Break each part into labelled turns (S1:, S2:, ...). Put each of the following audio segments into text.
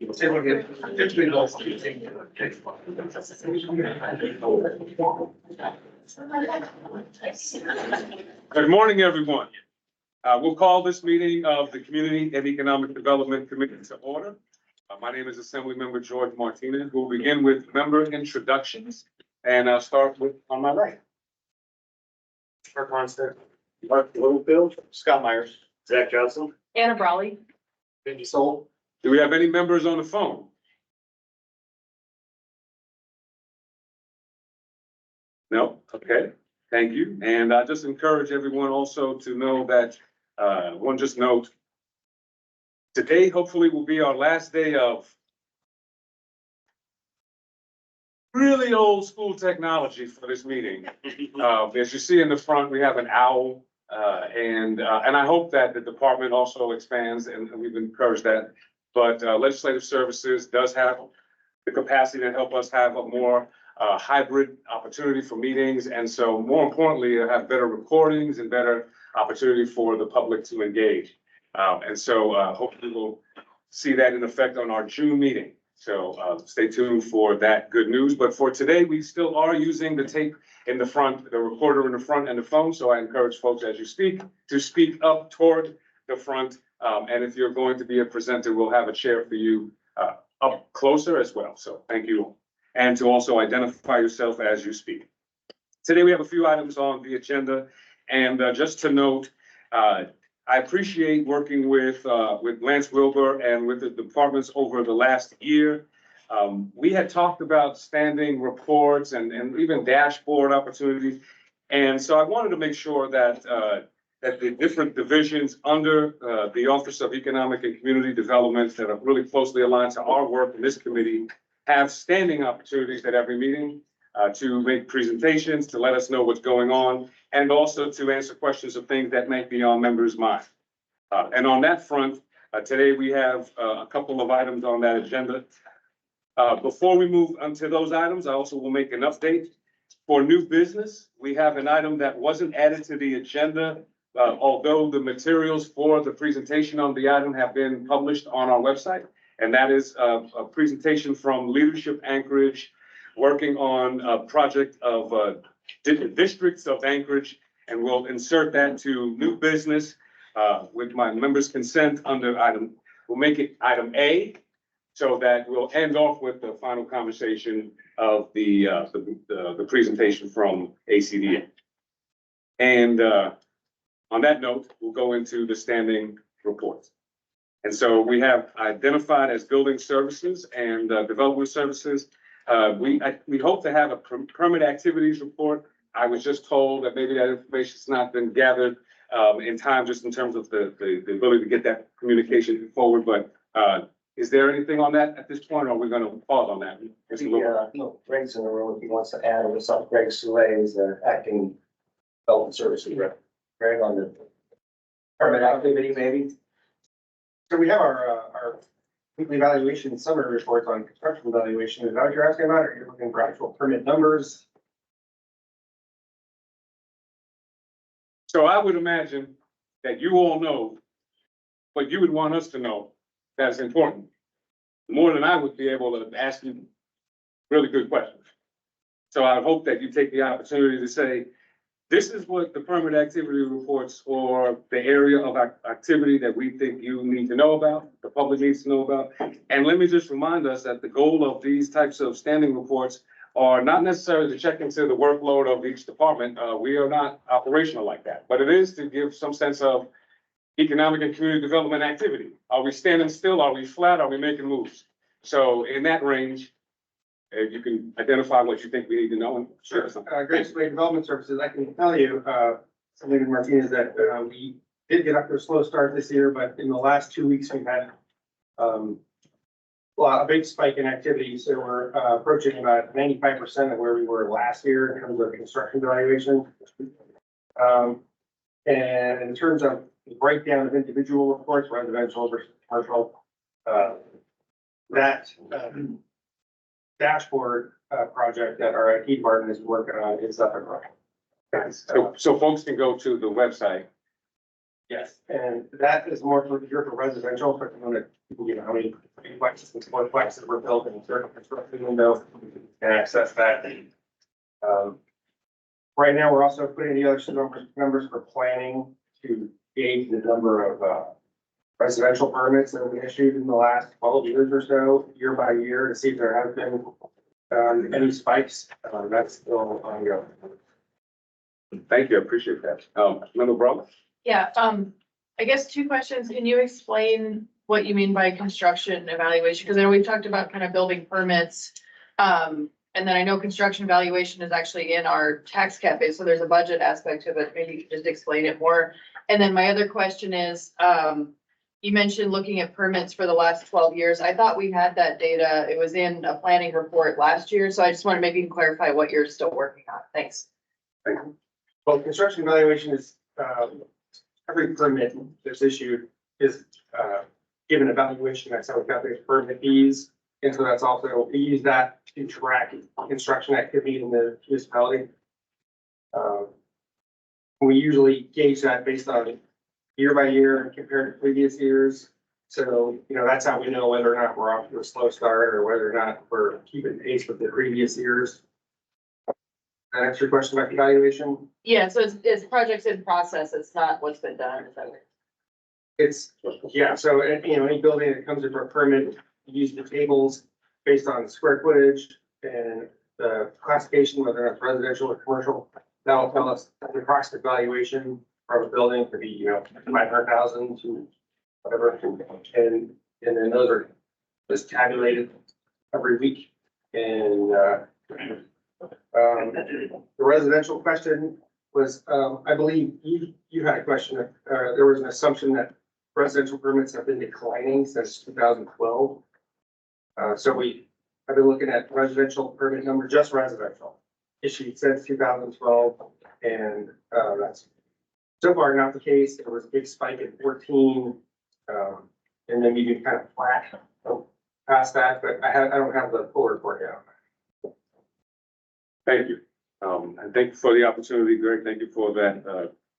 S1: Good morning, everyone. We'll call this meeting of the Community and Economic Development Committee to order. My name is Assemblymember George Martinez. We'll begin with member introductions, and I'll start with on my right.
S2: Mark Ronstadt, Mark Littlefield, Scott Myers, Zach Johnson,
S3: Anna Brawley.
S2: Cindy Soul.
S1: Do we have any members on the phone? No? Okay, thank you. And I just encourage everyone also to know that, just note, today hopefully will be our last day of really old school technology for this meeting. As you see in the front, we have an owl, and I hope that the department also expands, and we've encouraged that. But Legislative Services does have the capacity to help us have a more hybrid opportunity for meetings, and so more importantly, have better recordings and better opportunity for the public to engage. And so hopefully we'll see that in effect on our June meeting. So stay tuned for that good news. But for today, we still are using the tape in the front, the recorder in the front, and the phone. So I encourage folks as you speak to speak up toward the front. And if you're going to be a presenter, we'll have a chair for you up closer as well. So thank you. And to also identify yourself as you speak. Today, we have a few items on the agenda. And just to note, I appreciate working with Lance Wilbur and with the departments over the last year. We had talked about standing reports and even dashboard opportunities. And so I wanted to make sure that that the different divisions under the Office of Economic and Community Development that are really closely aligned to our work in this committee have standing opportunities at every meeting to make presentations, to let us know what's going on, and also to answer questions of things that might be on members' minds. And on that front, today we have a couple of items on that agenda. Before we move on to those items, I also will make an update. For new business, we have an item that wasn't added to the agenda, although the materials for the presentation on the item have been published on our website. And that is a presentation from Leadership Anchorage, working on a project of districts of Anchorage, and we'll insert that to new business with my members' consent under item. We'll make it item A, so that we'll end off with the final conversation of the presentation from ACDA. And on that note, we'll go into the standing reports. And so we have identified as building services and development services. We hope to have a permit activities report. I was just told that maybe that information's not been gathered in time, just in terms of the ability to get that communication forward. But is there anything on that at this point, or are we going to pause on that?
S2: No, Greg's in the room if he wants to add, or something. Greg Soule is the acting development services rep. Greg on the permit activity, maybe.
S4: So we have our weekly evaluation summary reports on construction evaluation. Is that what you're asking about? Or you're looking for actual permit numbers?
S1: So I would imagine that you all know what you would want us to know that's important, more than I would be able to ask you really good questions. So I hope that you take the opportunity to say, this is what the permit activity reports or the area of activity that we think you need to know about, the public needs to know about. And let me just remind us that the goal of these types of standing reports are not necessarily to check into the workload of each department. We are not operational like that, but it is to give some sense of economic and community development activity. Are we standing still? Are we flat? Are we making moves? So in that range, you can identify what you think we need to know. And
S4: Sure. Great Slate Development Services, I can tell you, Senator Martinez, that we did get up to a slow start this year, but in the last 2 weeks, we've had a big spike in activity. So we're approaching about 95% of where we were last year in terms of construction valuation. And in terms of the breakdown of individual reports, residential versus commercial, that dashboard project that our IT department is working on is up and running.
S1: so folks can go to the website
S4: Yes, and that is more for, here for residential, for, you know, how many plexes and four plexes were built in a certain construction window, and access that. Right now, we're also putting together some numbers for planning to gauge the number of, residential permits that have been issued in the last 12 years or so, year by year, to see if there have been, any spikes. That's still ongoing.
S1: Thank you, I appreciate that. Member Brown?
S3: Yeah, I guess two questions. Can you explain what you mean by construction evaluation? Because I know we've talked about kind of building permits. And then I know construction evaluation is actually in our tax cap base, so there's a budget aspect to it. Maybe you could just explain it more. And then my other question is, you mentioned looking at permits for the last 12 years. I thought we had that data. It was in a planning report last year, so I just want to maybe clarify what you're still working on. Thanks.
S1: Thank you.
S4: Well, construction evaluation is, every permit that's issued is, given evaluation, that's how we calculate permit fees. And so that's also, we use that to track construction activity in the municipality. We usually gauge that based on year by year and compared to previous years. So, you know, that's how we know whether or not we're off to a slow start or whether or not we're keeping pace with the previous years. That answer your question about evaluation?
S3: Yeah, so it's projects in process. It's not what's been done. Is that right?
S4: It's, yeah, so, you know, any building that comes in for a permit, you use the tables based on square footage and the classification, whether or not it's residential or commercial. That'll tell us the approximate valuation of a building could be, you know, 500,000 to whatever. And then those are just tabulated every week. And, the residential question was, I believe you had a question. There was an assumption that residential permits have been declining since 2012. So I've been looking at residential permit number, just residential, issued since 2012. And that's so far not the case. There was a big spike in 14. And then you can kind of flat past that, but I don't have the full report yet.
S1: Thank you. And thank you for the opportunity, Greg. Thank you for that,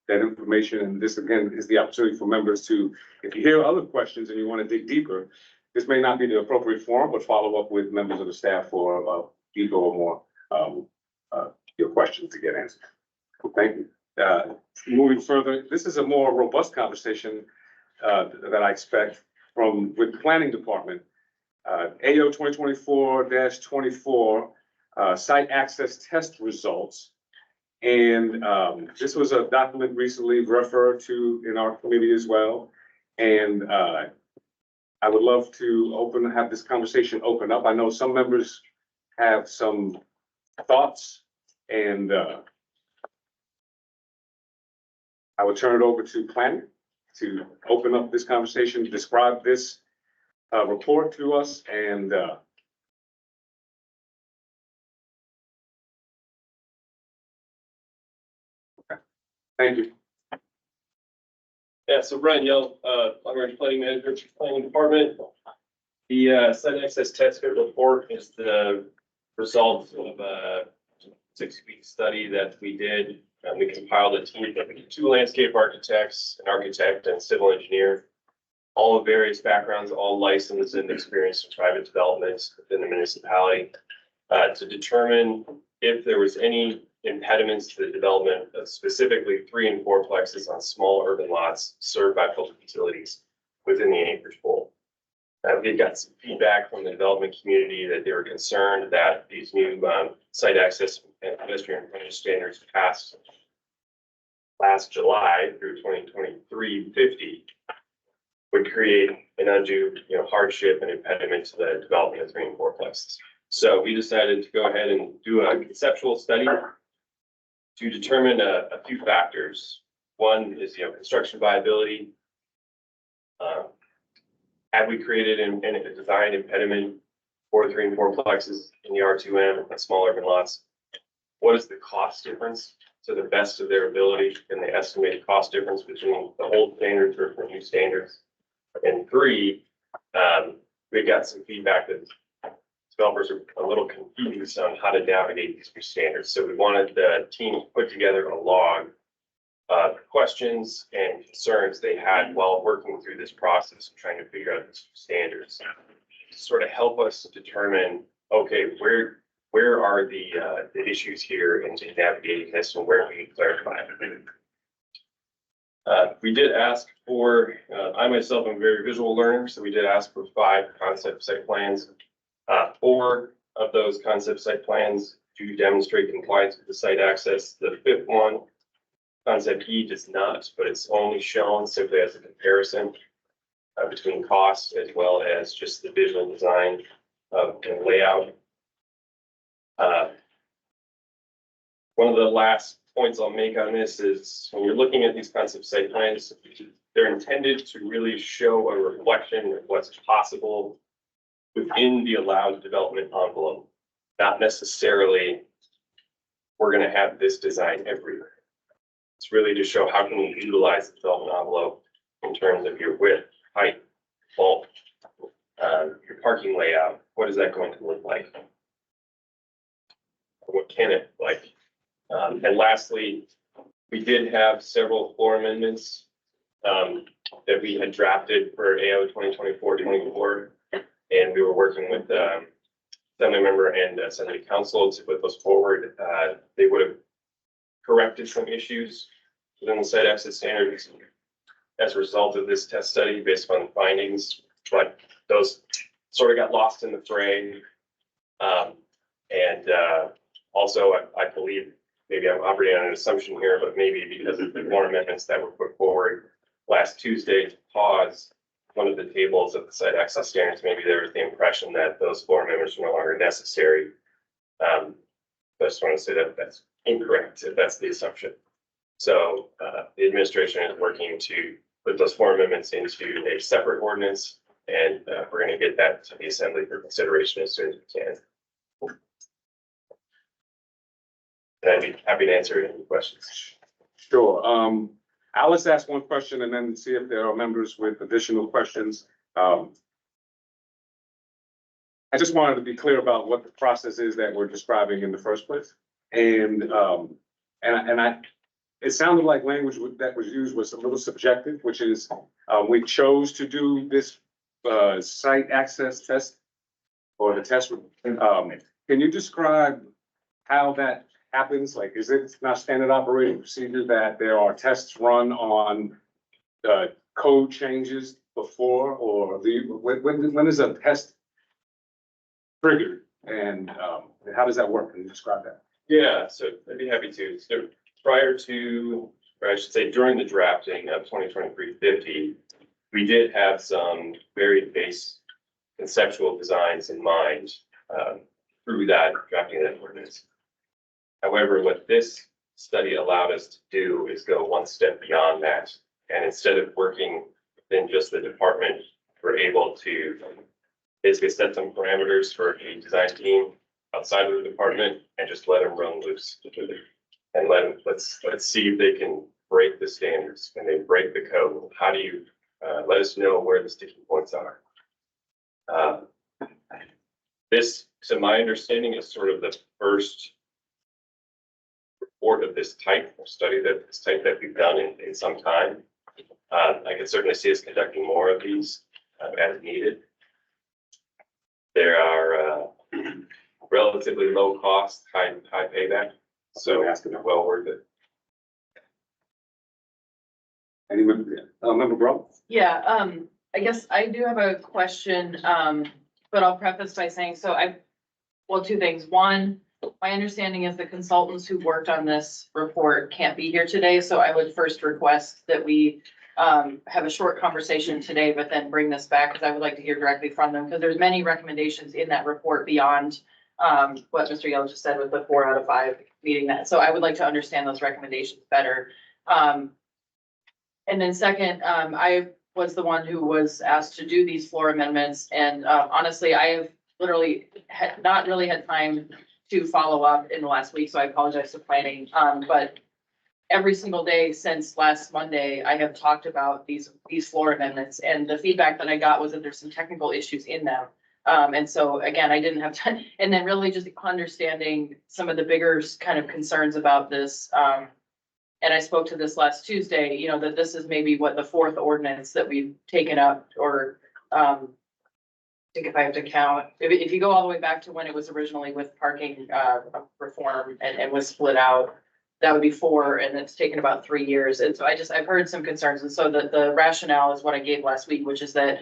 S1: that information. And this again is the opportunity for members to, if you hear other questions and you want to dig deeper, this may not be the appropriate forum, but follow up with members of the staff for deeper or more, your questions to get answered. Thank you. Moving further, this is a more robust conversation that I expect with the planning department. AO 2024-24 site access test results. And this was a document recently referred to in our committee as well. And I would love to have this conversation open up. I know some members have some thoughts, and I would turn it over to planning to open up this conversation, describe this report to us, and thank you.
S5: Yeah, so Brian Yell, Long Range Planning Manager, Chief Planning Department. The site access test fit report is the result of a 6-week study that we did. We compiled a team of 2 landscape architects, an architect and civil engineer, all of various backgrounds, all licensed and experienced in private developments within the municipality, to determine if there was any impediments to the development of specifically 3 and 4 plexes on small urban lots served by public utilities within the Anchorage Bowl. We got some feedback from the development community that they were concerned that these new site access and pedestrian frontage standards passed last July through 2023-50 would create an undue, hardship and impediment to the development of 3 and 4 plexes. So we decided to go ahead and do a conceptual study to determine a few factors. One is, construction viability. Have we created a design impediment for 3 and 4 plexes in the R2M and small urban lots? What is the cost difference to the best of their ability and the estimated cost difference between the old standards versus the new standards? And 3, we got some feedback that developers are a little confused on how to navigate these new standards. So we wanted the team to put together a log questions and concerns they had while working through this process and trying to figure out the standards. To sort of help us determine, okay, where are the issues here in navigating this and where we can clarify it. We did ask for, I myself am a very visual learner, so we did ask for 5 concept site plans. 4 of those concept site plans do demonstrate compliance with the site access. The 5th one, concept E, does not, but it's only shown simply as a comparison between costs as well as just the visual design and layout. One of the last points I'll make on this is when you're looking at these concept site plans, they're intended to really show a reflection of what's possible within the allowed development envelope. Not necessarily, we're gonna have this design everywhere. It's really to show how can we utilize the development envelope in terms of your width, height, bulk, your parking layout. What is that going to look like? What can it look like? And lastly, we did have several floor amendments that we had drafted for AO 2024, and we were working with Assembly member and Assembly Council to put those forward. They would have corrected some issues within the site access standards as a result of this test study based on the findings, but those sort of got lost in the fray. Also, I believe, maybe I'm operating on an assumption here, but maybe because of the more amendments that were put forward last Tuesday to pause one of the tables of the site access standards, maybe there was the impression that those 4 amendments are no longer necessary. I just want to say that that's incorrect, if that's the assumption. So the administration is working to put those 4 amendments into a separate ordinance, and we're going to get that to the assembly for consideration as soon as we can. And I'd be happy to answer any questions.
S1: Sure. I'll just ask one question and then see if there are members with additional questions. I just wanted to be clear about what the process is that we're describing in the first place. And it sounded like language that was used was a little subjective, which is, we chose to do this, site access test or the test. Can you describe how that happens? Like, is it not standard operating procedure that there are tests run on code changes before, or when is a test triggered, and how does that work? Can you describe that?
S5: Yeah, so I'd be happy to. So prior to, or I should say during the drafting of 2023-50, we did have some very base conceptual designs in mind through that drafting that ordinance. However, what this study allowed us to do is go one step beyond that. And instead of working within just the department, we're able to basically set some parameters for a design team outside of the department and just let them run loose. And let's see if they can break the standards. When they break the code, how do you let us know where the sticking points are? This, to my understanding, is sort of the first report of this type of study that we've done in some time. I can certainly see us conducting more of these as needed. There are relatively low cost, high payback, so well worth it.
S1: Anyone, member Bro?
S3: Yeah, I guess I do have a question, but I'll preface by saying, well, 2 things. One, my understanding is the consultants who worked on this report can't be here today, so I would first request that we have a short conversation today, but then bring this back, because I would like to hear directly from them, because there's many recommendations in that report beyond what Mr. Yell just said with the 4 out of 5 meeting that. So I would like to understand those recommendations better. And then second, I was the one who was asked to do these floor amendments, and honestly, I have literally not really had time to follow up in the last week, so I apologize for planning. But every single day since last Monday, I have talked about these floor amendments, and the feedback that I got was that there's some technical issues in them. And so again, I didn't have time, and then really just understanding some of the bigger kind of concerns about this, and I spoke to this last Tuesday, you know, that this is maybe what the fourth ordinance that we've taken up or, I think if I have to count, if you go all the way back to when it was originally with parking, reform and was split out, that would be 4, and it's taken about 3 years. And so I've heard some concerns. And so the rationale is what I gave last week, which is that,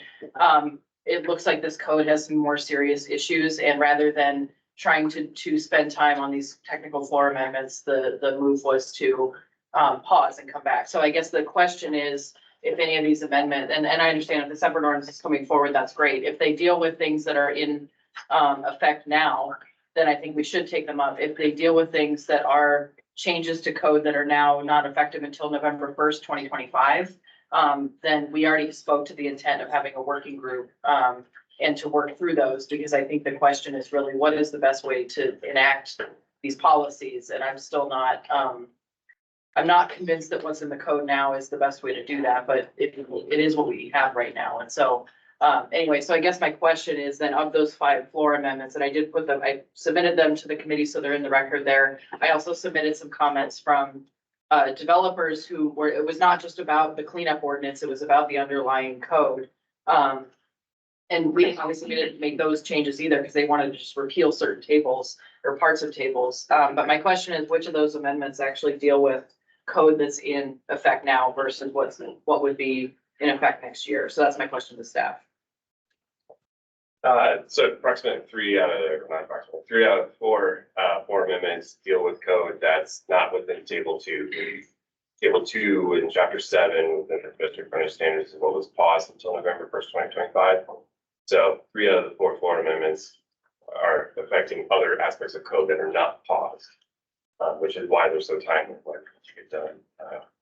S3: it looks like this code has some more serious issues, and rather than trying to spend time on these technical floor amendments, the move was to, pause and come back. So I guess the question is, if any of these amendments, and I understand if the separate ordinance is coming forward, that's great. If they deal with things that are in, effect now, then I think we should take them up. If they deal with things that are changes to code that are now not effective until November 1st, 2025, then we already spoke to the intent of having a working group, and to work through those, because I think the question is really, what is the best way to enact these policies? And I'm still not, I'm not convinced that what's in the code now is the best way to do that, but it is what we have right now. And so, anyway, so I guess my question is then, of those 5 floor amendments, and I did put them, I submitted them to the committee, so they're in the record there. I also submitted some comments from developers who were, it was not just about the cleanup ordinance, it was about the underlying code. And we obviously didn't make those changes either, because they wanted to just repeal certain tables or parts of tables. But my question is, which of those amendments actually deal with code that's in effect now versus what would be in effect next year? So that's my question to staff.
S5: So approximately 3 out of 4 amendments deal with code that's not within table 2. Table 2 in chapter 7 within the district frontage standards is what was paused until November 1st, 2025. So 3 out of the 4 floor amendments are affecting other aspects of code that are not paused, which is why they're so timely, like to get done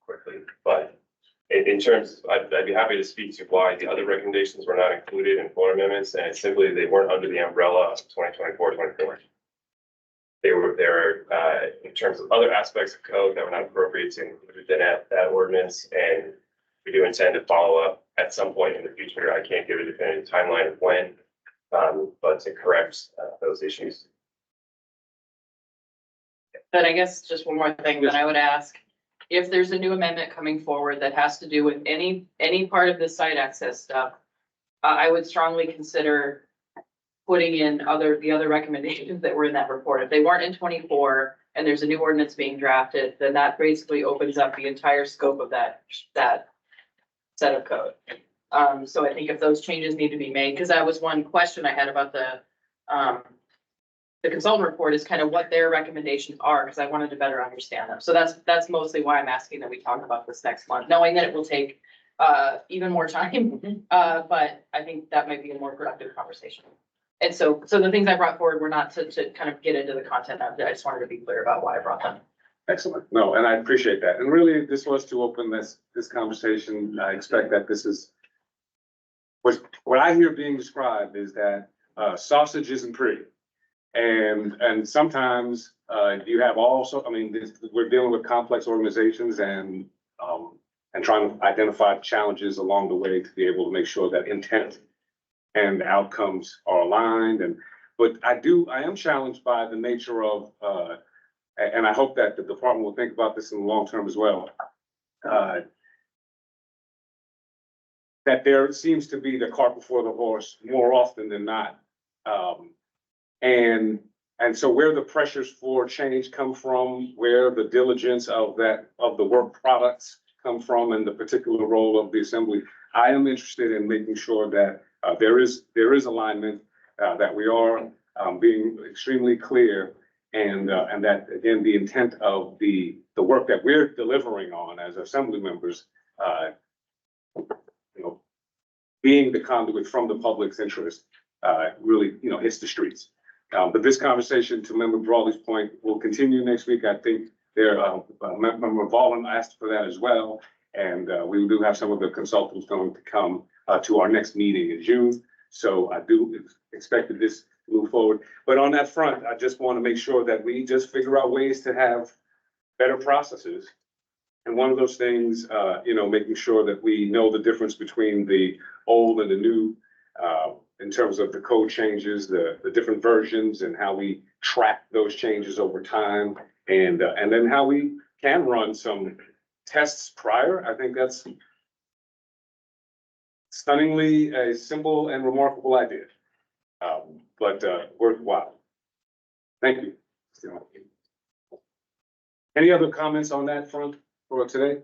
S5: quickly. But in terms, I'd be happy to speak to why the other recommendations were not included in floor amendments, and it's simply they weren't under the umbrella of 2024-24. They were there in terms of other aspects of code that were not appropriate to include within that ordinance, and we do intend to follow up at some point in the future. I can't give a definitive timeline of when, but to correct those issues.
S3: But I guess just one more thing that I would ask, if there's a new amendment coming forward that has to do with any part of the site access stuff, I would strongly consider putting in the other recommendations that were in that report. If they weren't in 24 and there's a new ordinance being drafted, then that basically opens up the entire scope of that set of code. So I think if those changes need to be made, because that was one question I had about the consultant report, is kind of what their recommendations are, because I wanted to better understand them. So that's mostly why I'm asking that we talk about this next month, knowing that it will take even more time. But I think that might be a more productive conversation. And so the things I brought forward were not to kind of get into the content of it. I just wanted to be clear about why I brought them.
S1: Excellent. No, and I appreciate that. And really, this was to open this conversation. I expect that this is what I hear being described is that sausage isn't pretty. And sometimes you have also, I mean, we're dealing with complex organizations and trying to identify challenges along the way to be able to make sure that intent and outcomes are aligned. But I am challenged by the nature of, and I hope that the department will think about this in the long term as well, that there seems to be the cart before the horse more often than not. And so where the pressures for change come from, where the diligence of the work products come from, and the particular role of the assembly, I am interested in making sure that there is alignment, that we are being extremely clear, and that, again, the intent of the work that we're delivering on as assembly members, being the conduit from the public's interest, really, hits the streets. But this conversation, to Member Brawley's point, will continue next week. I think Member Baldwin asked for that as well. And we do have some of the consultants going to come to our next meeting in June. So I do expect that this move forward. But on that front, I just want to make sure that we just figure out ways to have better processes. And one of those things, making sure that we know the difference between the old and the new, in terms of the code changes, the different versions, and how we track those changes over time, and then how we can run some tests prior. I think that's stunningly a simple and remarkable idea. But worthwhile. Thank you. Any other comments on that front for today?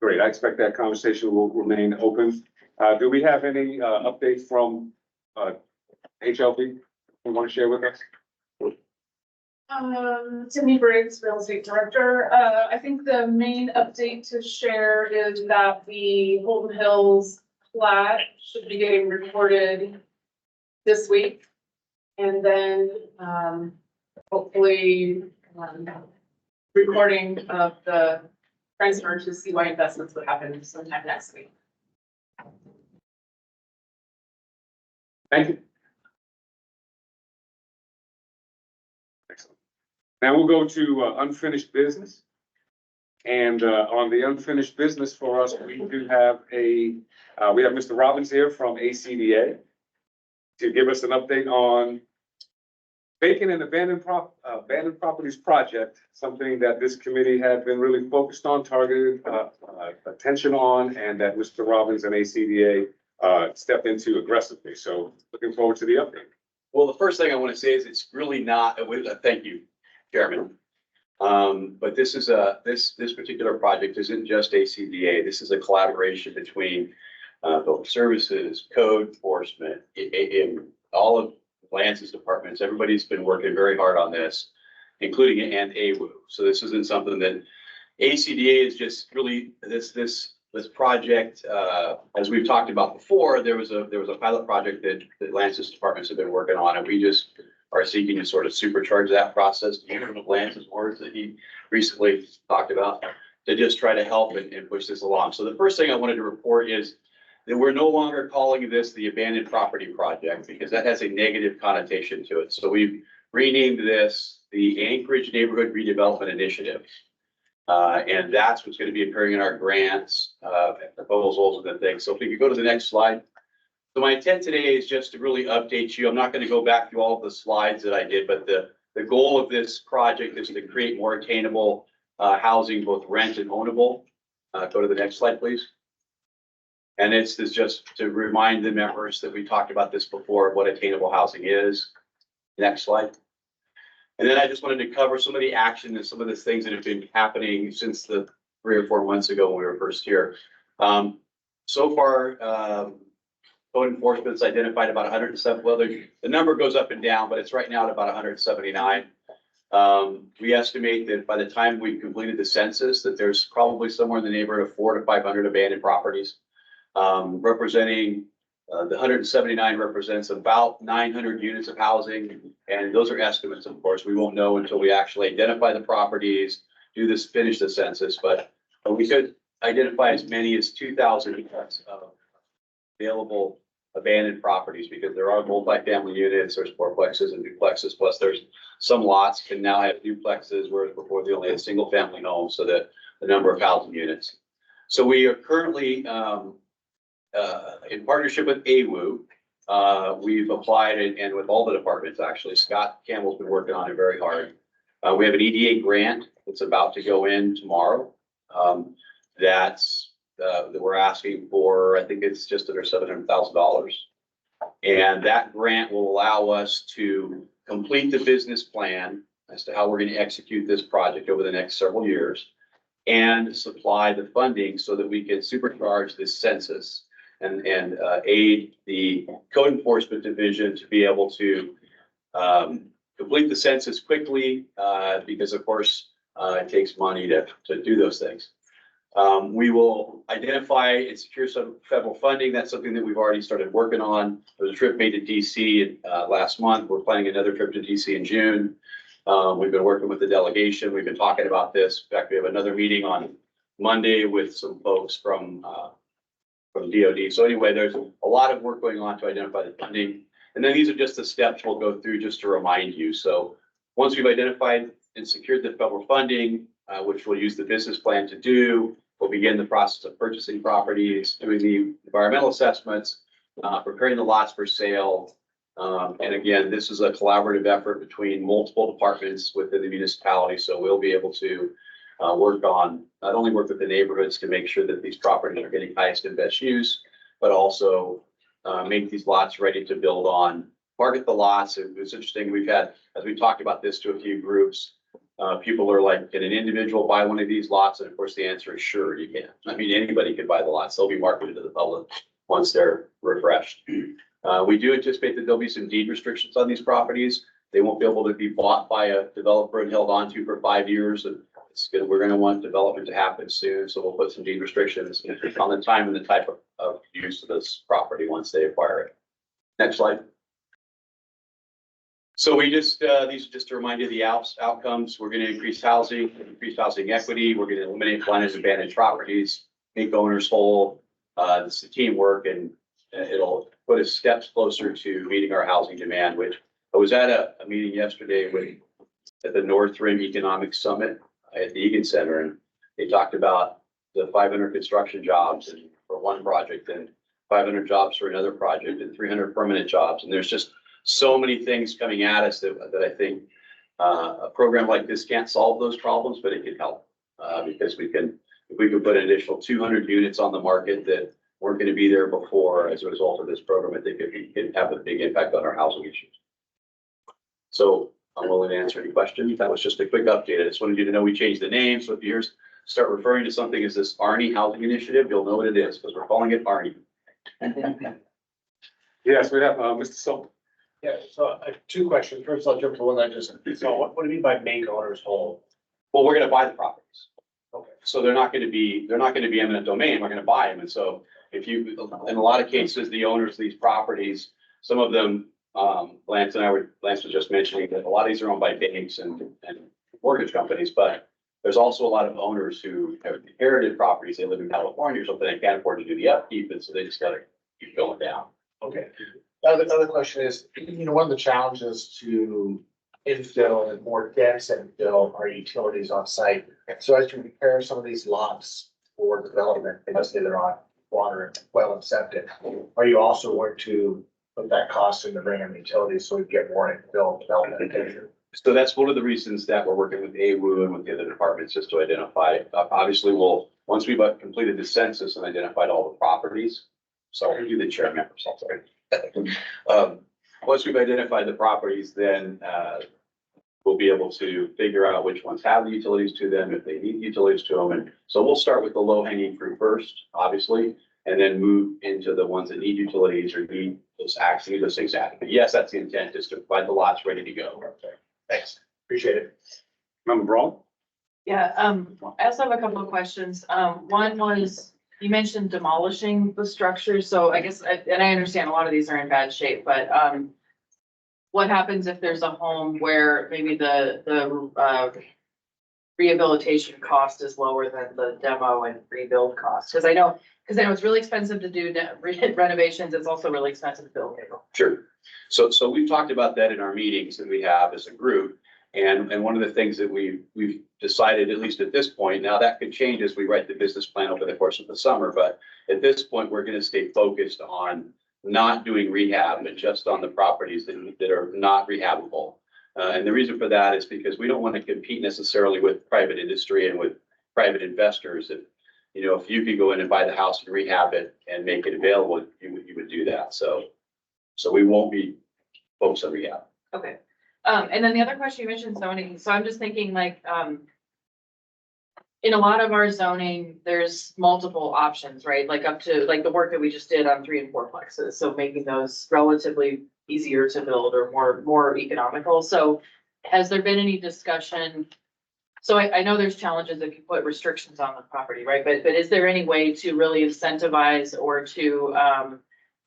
S1: Great, I expect that conversation will remain open. Do we have any updates from HLB you want to share with us?
S6: Tiffany Briggs, Real Estate Director. I think the main update to share is that the Holden Hills plat should be getting recorded this week. And then, hopefully, recording of the transfer to CY Investments would happen sometime next week.
S1: Thank you. Excellent. Now we'll go to unfinished business. And on the unfinished business for us, we do have we have Mr. Robbins here from ACDA to give us an update on vacant and abandoned properties project, something that this committee had been really focused on, targeted attention on, and that Mr. Robbins and ACDA stepped into aggressively. So looking forward to the update.
S7: Well, the first thing I want to say is it's really not, thank you, Chairman. But this is this particular project isn't just ACDA. This is a collaboration between building services, code enforcement, in all of Lance's departments. Everybody's been working very hard on this, including and AWU. So this isn't something that ACDA is just really this project. As we've talked about before, there was a pilot project that Lance's departments have been working on, and we just are seeking to sort of supercharge that process. One of Lance's words that he recently talked about, to just try to help and push this along. So the first thing I wanted to report is that we're no longer calling this the abandoned property project, because that has a negative connotation to it. So we've renamed this the Anchorage Neighborhood Redevelopment Initiative. And that's what's going to be appearing in our grants, proposals and the things. So if we could go to the next slide. So my intent today is just to really update you. I'm not going to go back through all of the slides that I did, but the goal of this project is to create more attainable housing, both rent and ownable. Go to the next slide, please. And it's just to remind the members that we talked about this before, what attainable housing is. Next slide. And then I just wanted to cover some of the action and some of the things that have been happening since the 3 or 4 months ago when we were first here. So far, code enforcement's identified about 107. Well, the number goes up and down, but it's right now at about 179. We estimate that by the time we've completed the census, that there's probably somewhere in the neighborhood of 400 to 500 abandoned properties. Representing the 179 represents about 900 units of housing, and those are estimates, of course. We won't know until we actually identify the properties, finish the census, but we could identify as many as 2,000 units of available abandoned properties, because there are multifamily units, there's fourplexes and duplexes, plus there's some lots can now have duplexes, whereas before they only had single family homes, so that the number of housing units. So we are currently in partnership with AWU, we've applied and with all the departments, actually. Scott Campbell's been working on it very hard. We have an EDA grant that's about to go in tomorrow. That we're asking for, I think it's just under $700,000. And that grant will allow us to complete the business plan as to how we're going to execute this project over the next several years, and supply the funding so that we can supercharge this census and aid the code enforcement division to be able to complete the census quickly, because of course it takes money to do those things. We will identify and secure some federal funding. That's something that we've already started working on. There was a trip made to DC last month. We're planning another trip to DC in June. We've been working with the delegation. We've been talking about this. In fact, we have another meeting on Monday with some folks from DOD. So anyway, there's a lot of work going on to identify the funding. And then these are just the steps we'll go through just to remind you. So once we've identified and secured the federal funding, which we'll use the business plan to do, we'll begin the process of purchasing properties, doing the environmental assessments, preparing the lots for sale. And again, this is a collaborative effort between multiple departments within the municipality. So we'll be able to not only work with the neighborhoods to make sure that these properties are getting highest and best use, but also make these lots ready to build on. Market the lots. It was interesting. We've had, as we talked about this to a few groups, people are like, can an individual buy one of these lots? And of course, the answer is sure, you can. I mean, anybody can buy the lots. They'll be marketed to the public once they're refreshed. We do anticipate that there'll be some deed restrictions on these properties. They won't be able to be bought by a developer and held onto for 5 years. And we're going to want development to happen soon. So we'll put some deed restrictions on the time and the type of use of this property once they acquire it. Next slide. So we just, these are just to remind you of the outcomes. We're going to increase housing equity. We're going to eliminate blended and abandoned properties, make owners whole. This is teamwork, and it'll put us steps closer to meeting our housing demand, which I was at a meeting yesterday at the North Rim Economic Summit at the Egan Center, and they talked about the 500 construction jobs for one project and 500 jobs for another project and 300 permanent jobs. And there's just so many things coming at us that I think a program like this can't solve those problems, but it can help because if we can put an additional 200 units on the market that weren't going to be there before as a result of this program, I think it can have a big impact on our housing issues. So I'm willing to answer any questions. That was just a quick update. I just wanted you to know we changed the name. So if you start referring to something as this Arnie Housing Initiative, you'll know what it is because we're calling it Arnie.
S1: Yes, we have, Mr. Sullivan.
S8: Yeah, so I have two questions. First, I'll jump to one that just, so what do you mean by make owners whole?
S7: Well, we're going to buy the properties.
S8: Okay.
S7: So they're not going to be eminent domain. We're going to buy them. And so if you, in a lot of cases, the owners of these properties, some of them, Lance was just mentioning that a lot of these are owned by banks and mortgage companies, but there's also a lot of owners who have inherited properties. They live in California or something. They can't afford to do the upkeep. And so they just got to keep going down.
S8: Okay. Other question is, one of the challenges to infill and more dense infill are utilities on site. So as you prepare some of these lots for development, they must say they're on water, well, and septic. Are you also going to put that cost into bringing utilities so we get more infill development?
S7: So that's one of the reasons that we're working with AWU and with the other departments just to identify, obviously once we've completed the census and identified all the properties. So I'll do the chairman, sorry. Once we've identified the properties, then we'll be able to figure out which ones have the utilities to them, if they need utilities to them. And so we'll start with the low hanging fruit first, obviously, and then move into the ones that need utilities or need those things added. But yes, that's the intent, is to provide the lots ready to go.
S8: Okay, thanks. Appreciate it.
S1: Member Braun?
S3: Yeah, I also have a couple of questions. One was, you mentioned demolishing the structure, so I guess, and I understand a lot of these are in bad shape, but, what happens if there's a home where maybe the rehabilitation cost is lower than the demo and rebuild cost? Cause I know it's really expensive to do renovations. It's also really expensive to build.
S7: Sure. So we've talked about that in our meetings that we have as a group. And one of the things that we've decided, at least at this point, now that could change as we write the business plan over the course of the summer, but at this point, we're going to stay focused on not doing rehab, but just on the properties that are not rehabable. And the reason for that is because we don't want to compete necessarily with private industry and with private investors. If you could go in and buy the house and rehab it and make it available, you would do that. So we won't be focused on rehab.
S3: Okay. And then the other question, you mentioned zoning. So I'm just thinking in a lot of our zoning, there's multiple options, right? Like up to the work that we just did on 3 and 4 plexes. So making those relatively easier to build or more economical. So has there been any discussion? So I know there's challenges if you put restrictions on the property, right? But is there any way to really incentivize or to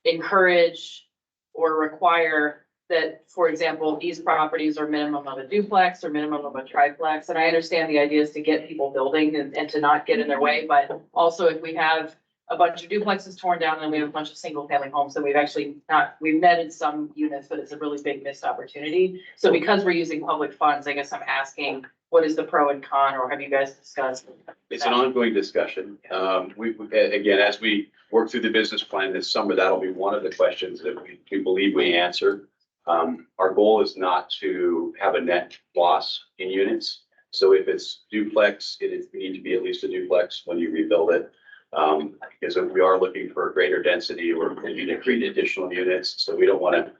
S3: encourage or require that, for example, these properties are minimum of a duplex or minimum of a triplex? And I understand the idea is to get people building and to not get in their way, but also if we have a bunch of duplexes torn down and we have a bunch of single family homes, then we've netted some units, but it's a really big missed opportunity. So because we're using public funds, I guess I'm asking, what is the pro and con, or have you guys discussed?
S7: It's an ongoing discussion. Again, as we work through the business plan this summer, that'll be one of the questions that we believe we answer. Our goal is not to have a net loss in units. So if it's duplex, it is, we need to be at least a duplex when you rebuild it. Because we are looking for greater density, we're looking to create additional units, so we don't want to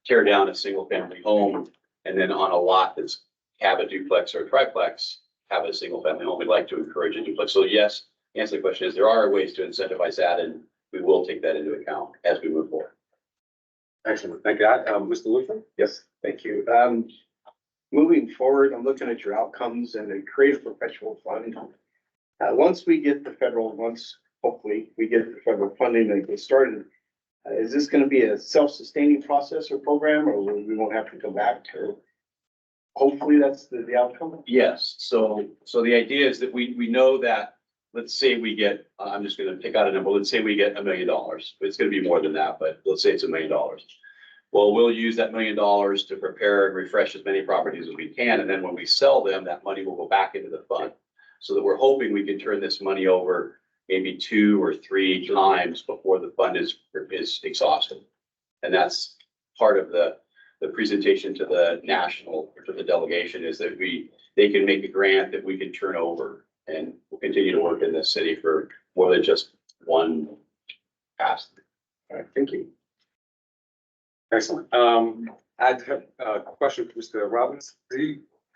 S7: tear down a single family home and then on a lot that's have a duplex or a triplex, have a single family home. We'd like to encourage a duplex. So yes, the answer to the question is there are ways to incentivize that, and we will take that into account as we move forward.
S1: Excellent. Thank you. Mr. Luther?
S9: Yes, thank you. Moving forward, I'm looking at your outcomes and the Creative Perpetual Fund. Once we get the federal, hopefully we get the federal funding and get started, is this gonna be a self-sustaining process or program, or we won't have to come back to? Hopefully that's the outcome.
S7: Yes, so the idea is that we know that, let's say we get, I'm just gonna pick out a number, let's say we get $1 million. It's gonna be more than that, but let's say it's $1 million. Well, we'll use that $1 million to prepare and refresh as many properties as we can, and then when we sell them, that money will go back into the fund. So that we're hoping we can turn this money over maybe 2 or 3 times before the fund is exhausted. And that's part of the presentation to the national, or to the delegation, is that they can make a grant that we can turn over, and we'll continue to work in this city for more than just one pass.
S1: All right, thank you. Excellent. I have a question for Mr. Robbins.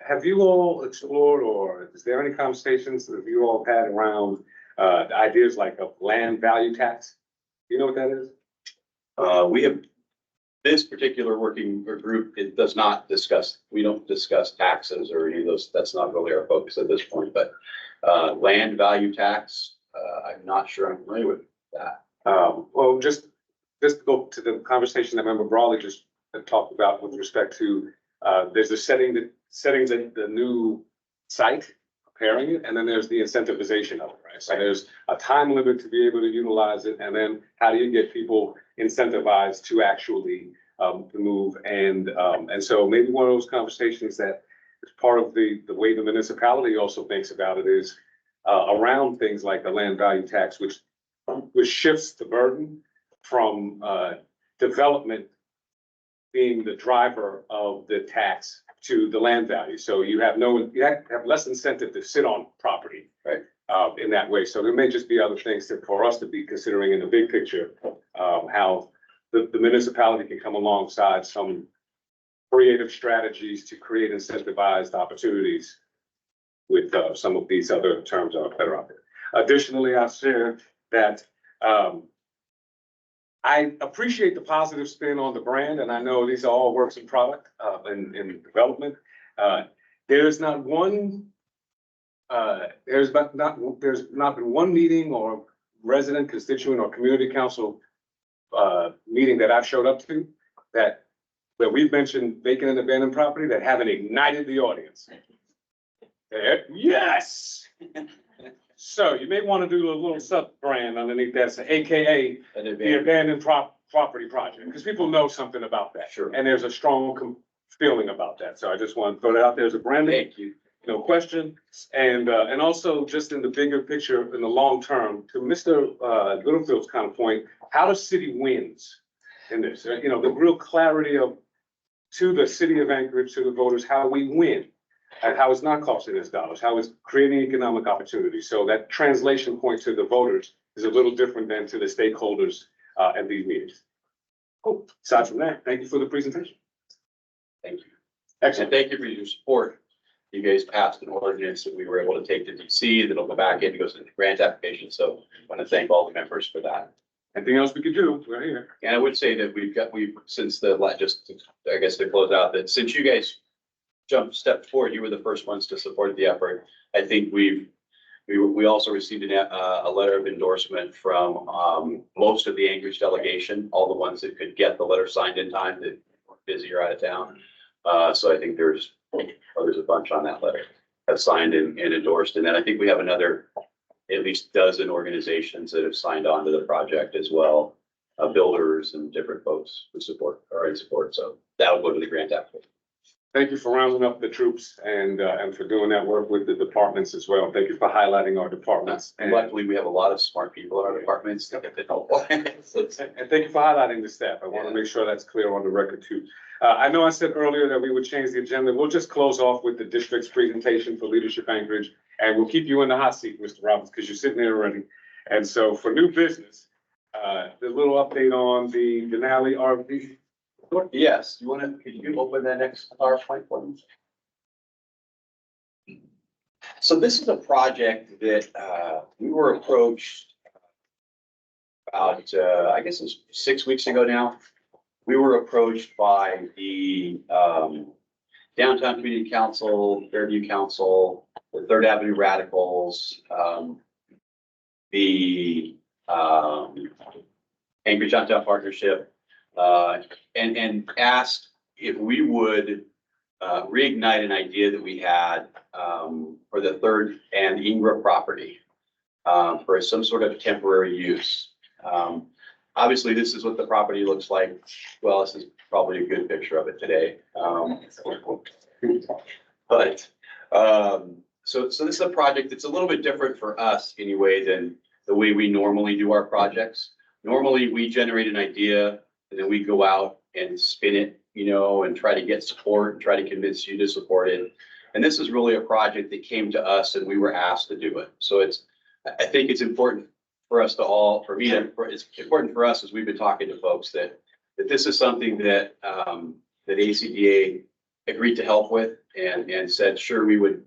S1: Have you all explored, or is there any conversations that you all had around ideas like a land value tax? Do you know what that is?
S7: We have, this particular working group, it does not discuss, we don't discuss taxes or any of those. That's not really our focus at this point, but land value tax, I'm not sure I'm familiar with that.
S1: Well, just to go to the conversation that Member Brawley just talked about with respect to, there's the settings in the new site, preparing it, and then there's the incentivization of it, right? So there's a time limit to be able to utilize it, and then how do you get people incentivized to actually move? And so maybe one of those conversations that is part of the way the municipality also thinks about it is around things like the land value tax, which shifts the burden from development being the driver of the tax to the land value. So you have less incentive to sit on property, right? In that way. So there may just be other things that for us to be considering in the big picture, how the municipality can come alongside some creative strategies to create incentivized opportunities with some of these other terms that are out there. Additionally, I'll share that I appreciate the positive spin on the brand, and I know these are all works in product in development. There's not been one meeting or resident, constituent, or community council meeting that I've showed up to where we've mentioned vacant and abandoned property that haven't ignited the audience. Yes. So you may want to do a little sub-brand underneath that, so AKA the abandoned property project, because people know something about that.
S7: Sure.
S1: And there's a strong feeling about that. So I just want to throw that out there as a branding.
S7: Thank you.
S1: No question. And also just in the bigger picture, in the long term, to Mr. Littlefield's kind of point, how the city wins in this, the real clarity to the city of Anchorage, to the voters, how we win. And how it's not costing us dollars, how it's creating economic opportunity. So that translation point to the voters is a little different than to the stakeholders at these meetings. Cool. Aside from that, thank you for the presentation.
S7: Thank you.
S1: Excellent.
S7: And thank you for your support. You guys passed an ordinance that we were able to take to DC, that'll go back in, goes into the grant application. So I want to thank all the members for that.
S1: Anything else we could do? We're here.
S7: And I would say that since I guess to close out, that since you guys stepped forward, you were the first ones to support the effort. I think we also received a letter of endorsement from most of the Anchorage delegation, all the ones that could get the letter signed in time that were busy or out of town. So I think there's a bunch on that letter have signed and endorsed. And then I think we have another at least dozen organizations that have signed on to the project as well, builders and different folks who support or in support. So that'll go to the grant application.
S1: Thank you for rounding up the troops and for doing that work with the departments as well. Thank you for highlighting our departments.
S7: And luckily, we have a lot of smart people in our departments that can help.
S1: And thank you for highlighting the staff. I want to make sure that's clear on the record too. I know I said earlier that we would change the agenda. We'll just close off with the district's presentation for Leadership Anchorage. And we'll keep you in the hot seat, Mr. Robbins, because you're sitting there already. And so for new business, the little update on the Denali RV.
S7: Yes, could you open that next PowerPoint for me? So this is a project that, we were approached about, I guess it's 6 weeks ago now. We were approached by the, Downtown Community Council, Fairview Council, the Third Avenue Radicals, the, Anchorage Downtown Partnership, and asked if we would reignite an idea that we had for the Third and Ingram property for some sort of temporary use. Obviously, this is what the property looks like. Well, this is probably a good picture of it today. But so this is a project that's a little bit different for us anyway than the way we normally do our projects. Normally, we generate an idea and then we go out and spin it, and try to get support and try to convince you to support it. And this is really a project that came to us and we were asked to do it. So I think it's important for us it's important for us as we've been talking to folks that this is something that ACDA agreed to help with and said, sure, we would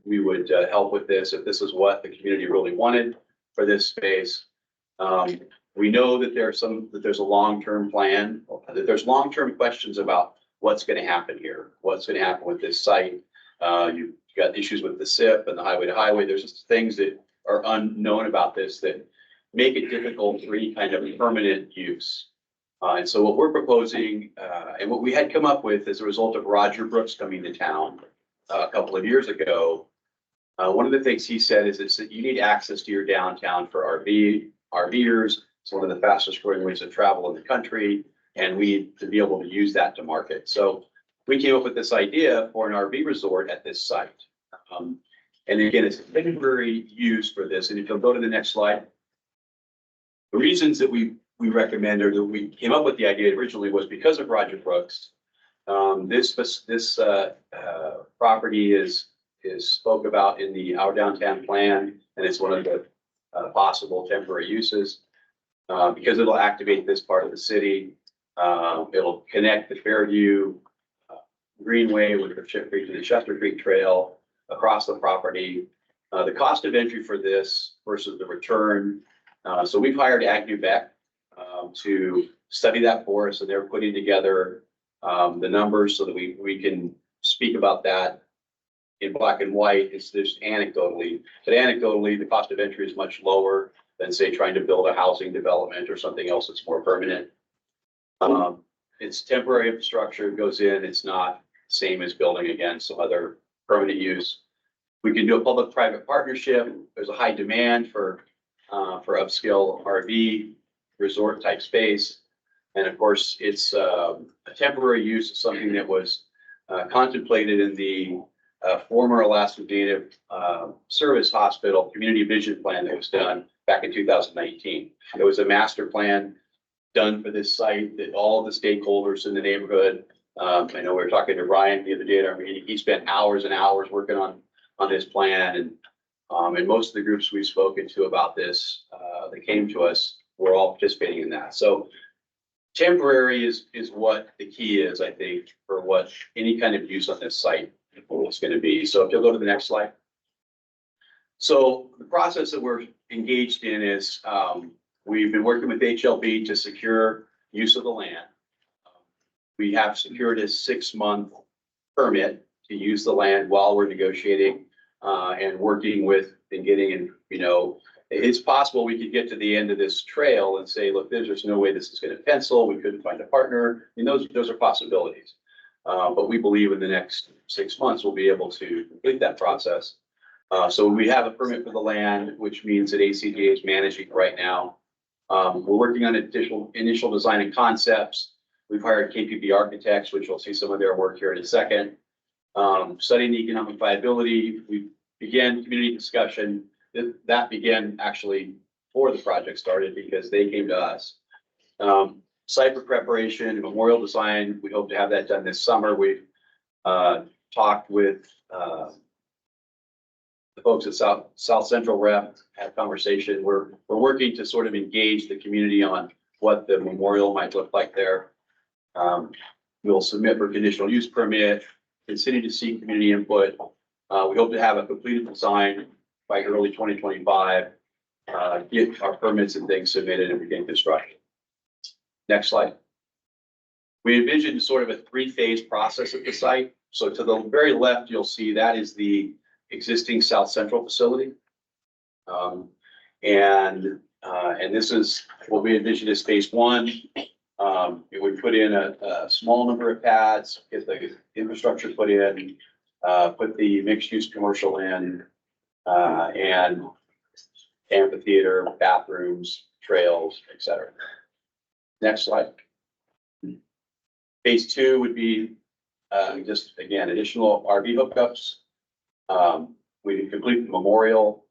S7: help with this if this is what the community really wanted for this space. We know that there's a long-term plan, that there's long-term questions about what's going to happen here, what's going to happen with this site. You've got issues with the SIP and the highway to highway. There's just things that are unknown about this that make it difficult for any kind of permanent use. And so what we're proposing, and what we had come up with as a result of Roger Brooks coming to town a couple of years ago, one of the things he said is that you need access to your downtown for RVers. It's one of the fastest growing ways of travel in the country, and we need to be able to use that to market. So we came up with this idea for an RV resort at this site. And again, it's a temporary use for this. And if you'll go to the next slide, the reasons that we recommend or that we came up with the idea originally was because of Roger Brooks. This property is spoke about in Our Downtown Plan, and it's one of the possible temporary uses because it'll activate this part of the city. It'll connect the Fairview Greenway with the Chip Creek to the Chester Creek Trail across the property. The cost of entry for this versus the return. So we've hired Agnew Beck to study that for us, and they're putting together the numbers so that we can speak about that in black and white. It's just anecdotally, but anecdotally, the cost of entry is much lower than say trying to build a housing development or something else that's more permanent. It's temporary infrastructure, it goes in, it's not the same as building again some other permanent use. We can do a public-private partnership. There's a high demand for upscale RV resort type space. And of course, it's a temporary use of something that was contemplated in the former Alaska Native Service Hospital Community Vision Plan that was done back in 2019. It was a master plan done for this site that all of the stakeholders in the neighborhood. I know we were talking to Ryan the other day at our meeting. He spent hours and hours working on this plan, and most of the groups we've spoken to about this that came to us were all participating in that. So temporary is what the key is, I think, for what any kind of use on this site is going to be. So if you'll go to the next slide. So the process that we're engaged in is we've been working with HLB to secure use of the land. We have secured a 6-month permit to use the land while we're negotiating and working with and getting in, it's possible we could get to the end of this trail and say, look, there's just no way this is going to pencil. We couldn't find a partner. Those are possibilities. But we believe in the next 6 months, we'll be able to complete that process. So we have a permit for the land, which means that ACDA is managing right now. We're working on initial design and concepts. We've hired KPB Architects, which we'll see some of their work here in a second. Studying the economic viability, we began community discussion. That began actually before the project started because they came to us. Site preparation, memorial design, we hope to have that done this summer. We've talked with the folks at South Central Rep, had conversation. We're working to sort of engage the community on what the memorial might look like there. We'll submit for conditional use permit, continue to seek community input. We hope to have a completed design by early 2025. Get our permits and things submitted and begin construction. Next slide. We envisioned sort of a three-phase process at the site. So to the very left, you'll see that is the existing South Central facility. And this is what we envisioned as phase one. It would put in a small number of pads, get the infrastructure put in, put the mixed-use commercial in, and amphitheater, bathrooms, trails, et cetera. Next slide. Phase two would be just, again, additional RV hookups. We can complete the memorial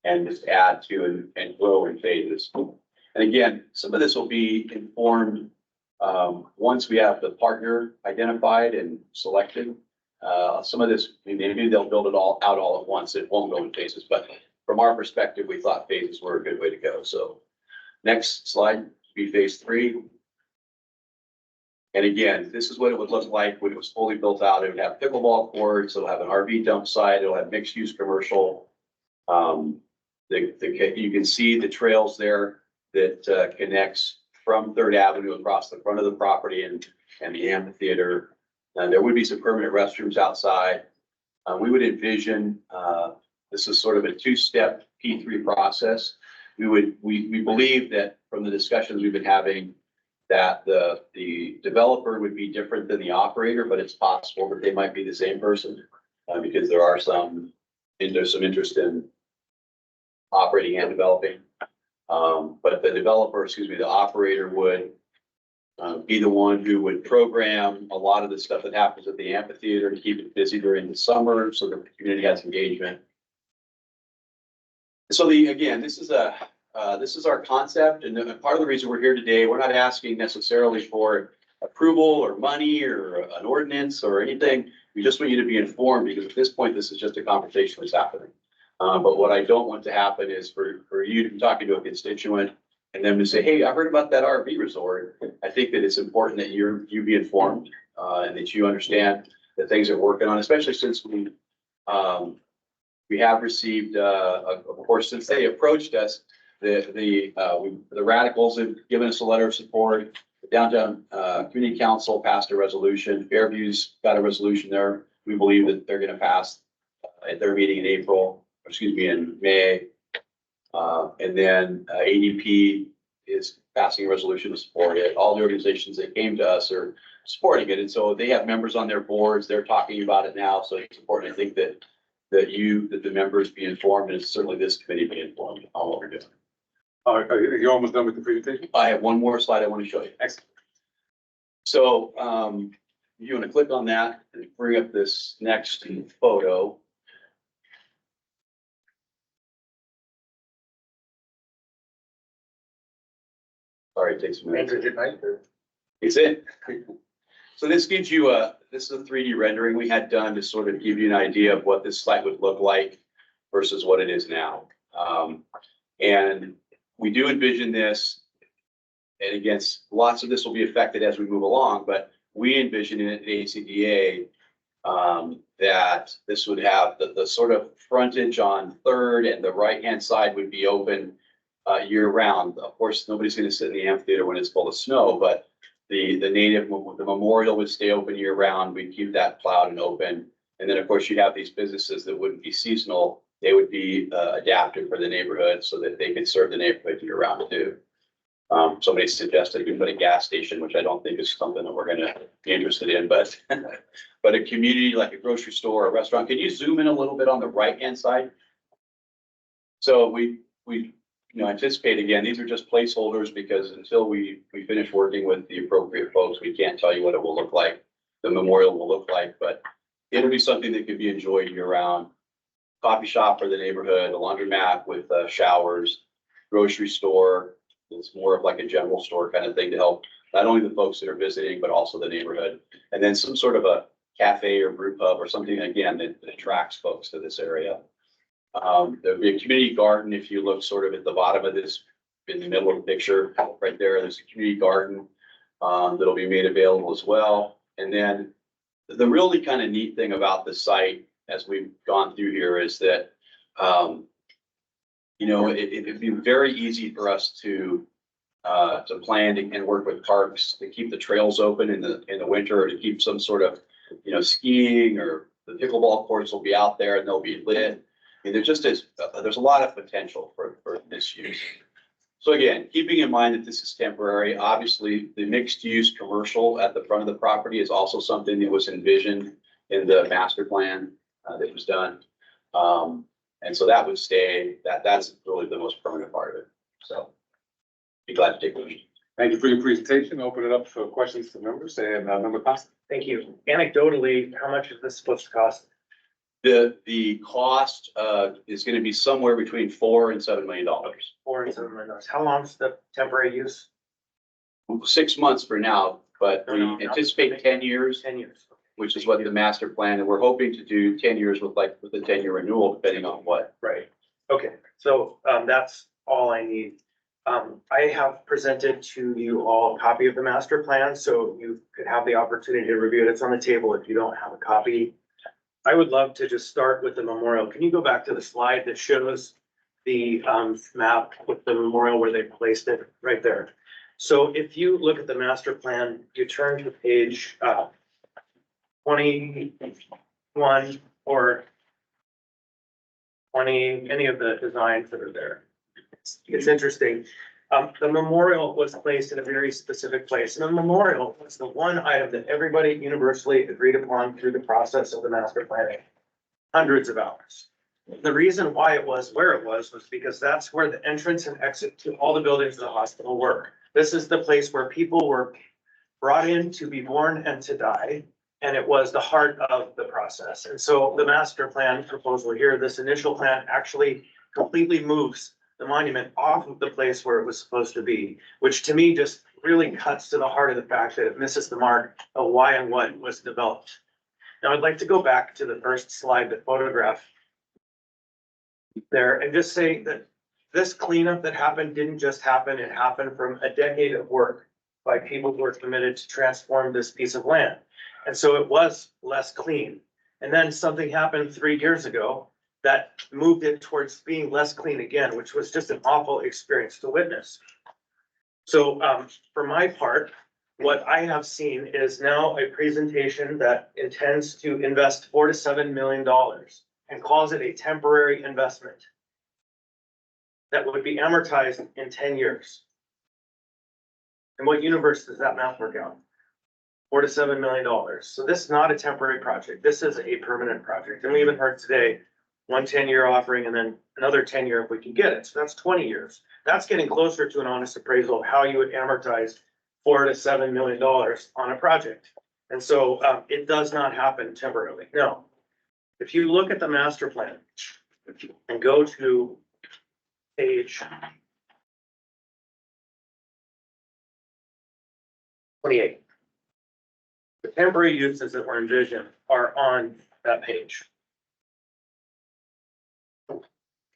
S7: and just add to and grow in phases. And again, some of this will be informed once we have the partner identified and selected. Some of this, maybe they'll build it all out all at once. It won't go in phases, but from our perspective, we thought phases were a good way to go. So next slide would be phase three. And again, this is what it would look like when it was fully built out. It would have pickleball courts, it'll have an RV dump site, it'll have mixed use commercial. You can see the trails there that connects from Third Avenue across the front of the property and the amphitheater. There would be some permanent restrooms outside. We would envision, this is sort of a two-step P3 process. We believe that from the discussions we've been having, that the developer would be different than the operator, but it's possible that they might be the same person because there are there's some interest in operating and developing. But the developer, the operator would be the one who would program a lot of the stuff that happens at the amphitheater to keep it busy during the summer so that the community has engagement. So again, this is our concept, and part of the reason we're here today, we're not asking necessarily for approval or money or an ordinance or anything. We just want you to be informed because at this point, this is just a conversation that's happening. But what I don't want to happen is for you to be talking to a constituent and them to say, hey, I heard about that RV resort. I think that it's important that you be informed and that you understand the things they're working on, especially since we have received, of course, since they approached us, the radicals have given us a letter of support. The Downtown Community Council passed a resolution. Fairview's got a resolution there. We believe that they're going to pass at their meeting in May. And then ADP is passing a resolution to support it. All the organizations that came to us are supporting it. And so they have members on their boards. They're talking about it now. So it's important, I think, that the members be informed, and certainly this committee be informed on what we're doing.
S1: Are you almost done with the presentation?
S7: I have one more slide I want to show you.
S1: Excellent.
S7: So you want to click on that and bring up this next photo. Sorry, it takes a minute. It's it. So this gives you this is a 3D rendering we had done to sort of give you an idea of what this site would look like versus what it is now. And we do envision this, and again, lots of this will be affected as we move along, but we envision it at ACDA that this would have the sort of frontage on Third, and the right-hand side would be open year round. Of course, nobody's going to sit in the amphitheater when it's full of snow, but the memorial would stay open year round. We'd keep that plowed and open. And then, of course, you'd have these businesses that wouldn't be seasonal. They would be adapted for the neighborhood so that they could serve the neighborhood year round too. Somebody suggested we put a gas station, which I don't think is something that we're going to be interested in, but but a community like a grocery store, a restaurant. Can you zoom in a little bit on the right-hand side? So we anticipate, again, these are just placeholders because until we finish working with the appropriate folks, we can't tell you what it will look like, the memorial will look like, but it'll be something that could be enjoyed year round. Coffee shop for the neighborhood, a laundromat with showers, grocery store, It's more of like a general store kind of thing to help not only the folks that are visiting, but also the neighborhood. And then some sort of a cafe or brew pub or something, again, that attracts folks to this area. There'll be a community garden if you look sort of at the bottom of this, in the middle of the picture, right there, there's a community garden that'll be made available as well. And then the really kind of neat thing about the site, as we've gone through here, is that, you know, it'd be very easy for us to plan and work with parks to keep the trails open in the winter, or to keep some sort of, you know, skiing, or the pickleball courts will be out there and they'll be lit. I mean, there's a lot of potential for this use. So again, keeping in mind that this is temporary, obviously the mixed use commercial at the front of the property is also something that was envisioned in the master plan that was done. And so that would stay, that's really the most permanent part of it. So be glad to take questions.
S1: Thank you for your presentation. Open it up for questions to members, and Member Costa.
S10: Thank you. Anecdotally, how much is this supposed to cost?
S7: The cost is going to be somewhere between $4 and $7 million.
S10: $4 and $7 million. How long's the temporary use?
S7: 6 months for now, but we anticipate 10 years,
S10: 10 years.
S7: which is what the master plan, and we're hoping to do 10 years with a 10-year renewal, depending on what.
S10: Right. Okay. So that's all I need. I have presented to you all a copy of the master plan, so you could have the opportunity to review it. It's on the table if you don't have a copy. I would love to just start with the memorial. Can you go back to the slide that shows the map with the memorial where they placed it right there? So if you look at the master plan, you turn to page 21 or 20, any of the designs that are there. It's interesting. The memorial was placed in a very specific place, and the memorial was the one item that everybody universally agreed upon through the process of the master planning. Hundreds of hours. The reason why it was where it was because that's where the entrance and exit to all the buildings of the hospital were. This is the place where people were brought in to be born and to die, and it was the heart of the process. And so the master plan proposal here, this initial plan actually completely moves the monument off of the place where it was supposed to be, which to me just really cuts to the heart of the fact that it misses the mark of why and what was developed. Now I'd like to go back to the first slide, the photograph there, and just say that this cleanup that happened didn't just happen. It happened from a decade of work by people who are committed to transform this piece of land. And so it was less clean. And then something happened 3 years ago that moved it towards being less clean again, which was just an awful experience to witness. So for my part, what I have seen is now a presentation that intends to invest $4 to $7 million and calls it a temporary investment that would be amortized in 10 years. And what universe does that math work out? $4 to $7 million. So this is not a temporary project. This is a permanent project. And we even heard today, one 10-year offering and then another 10-year if we can get it. So that's 20 years. That's getting closer to an honest appraisal of how you would amortize $4 to $7 million on a project. And so it does not happen temporarily. No. If you look at the master plan and go to page 28, the temporary uses that were envisioned are on that page.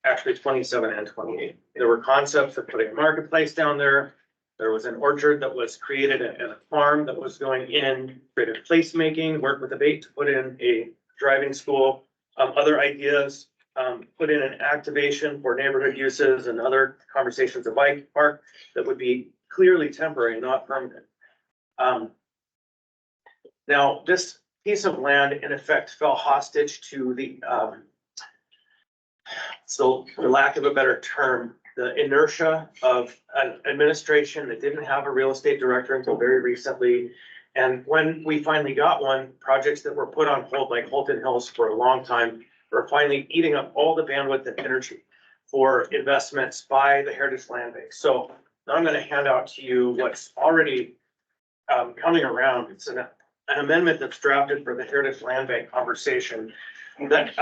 S10: Actually 27 and 28. There were concepts of putting a marketplace down there. There was an orchard that was created and a farm that was going in, creative placemaking, work with the bait to put in a driving school. Other ideas, put in an activation for neighborhood uses and other conversations, a bike park that would be clearly temporary, not permanent. Now, this piece of land in effect fell hostage to the, so for lack of a better term, the inertia of an administration that didn't have a real estate director until very recently. And when we finally got one, projects that were put on hold, like Holton Hills for a long time, were finally eating up all the bandwidth and energy for investments by the Heritage Land Bank. So now I'm going to hand out to you what's already coming around. It's an amendment that's drafted for the Heritage Land Bank conversation that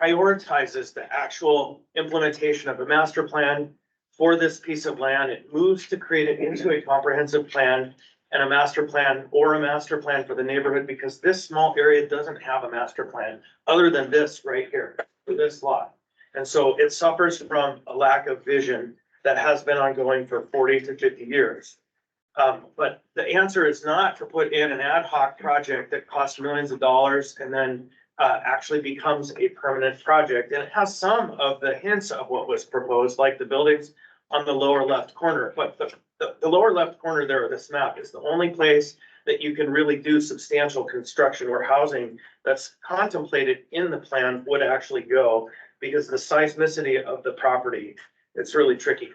S10: prioritizes the actual implementation of a master plan for this piece of land. It moves to create it into a comprehensive plan and a master plan or a master plan for the neighborhood, because this small area doesn't have a master plan other than this right here, for this lot. And so it suffers from a lack of vision that has been ongoing for 40 to 50 years. But the answer is not to put in an ad hoc project that costs millions of dollars and then actually becomes a permanent project. And it has some of the hints of what was proposed, like the buildings on the lower left corner. But the lower left corner there of this map is the only place that you can really do substantial construction where housing that's contemplated in the plan would actually go, because the seismicity of the property, it's really tricky.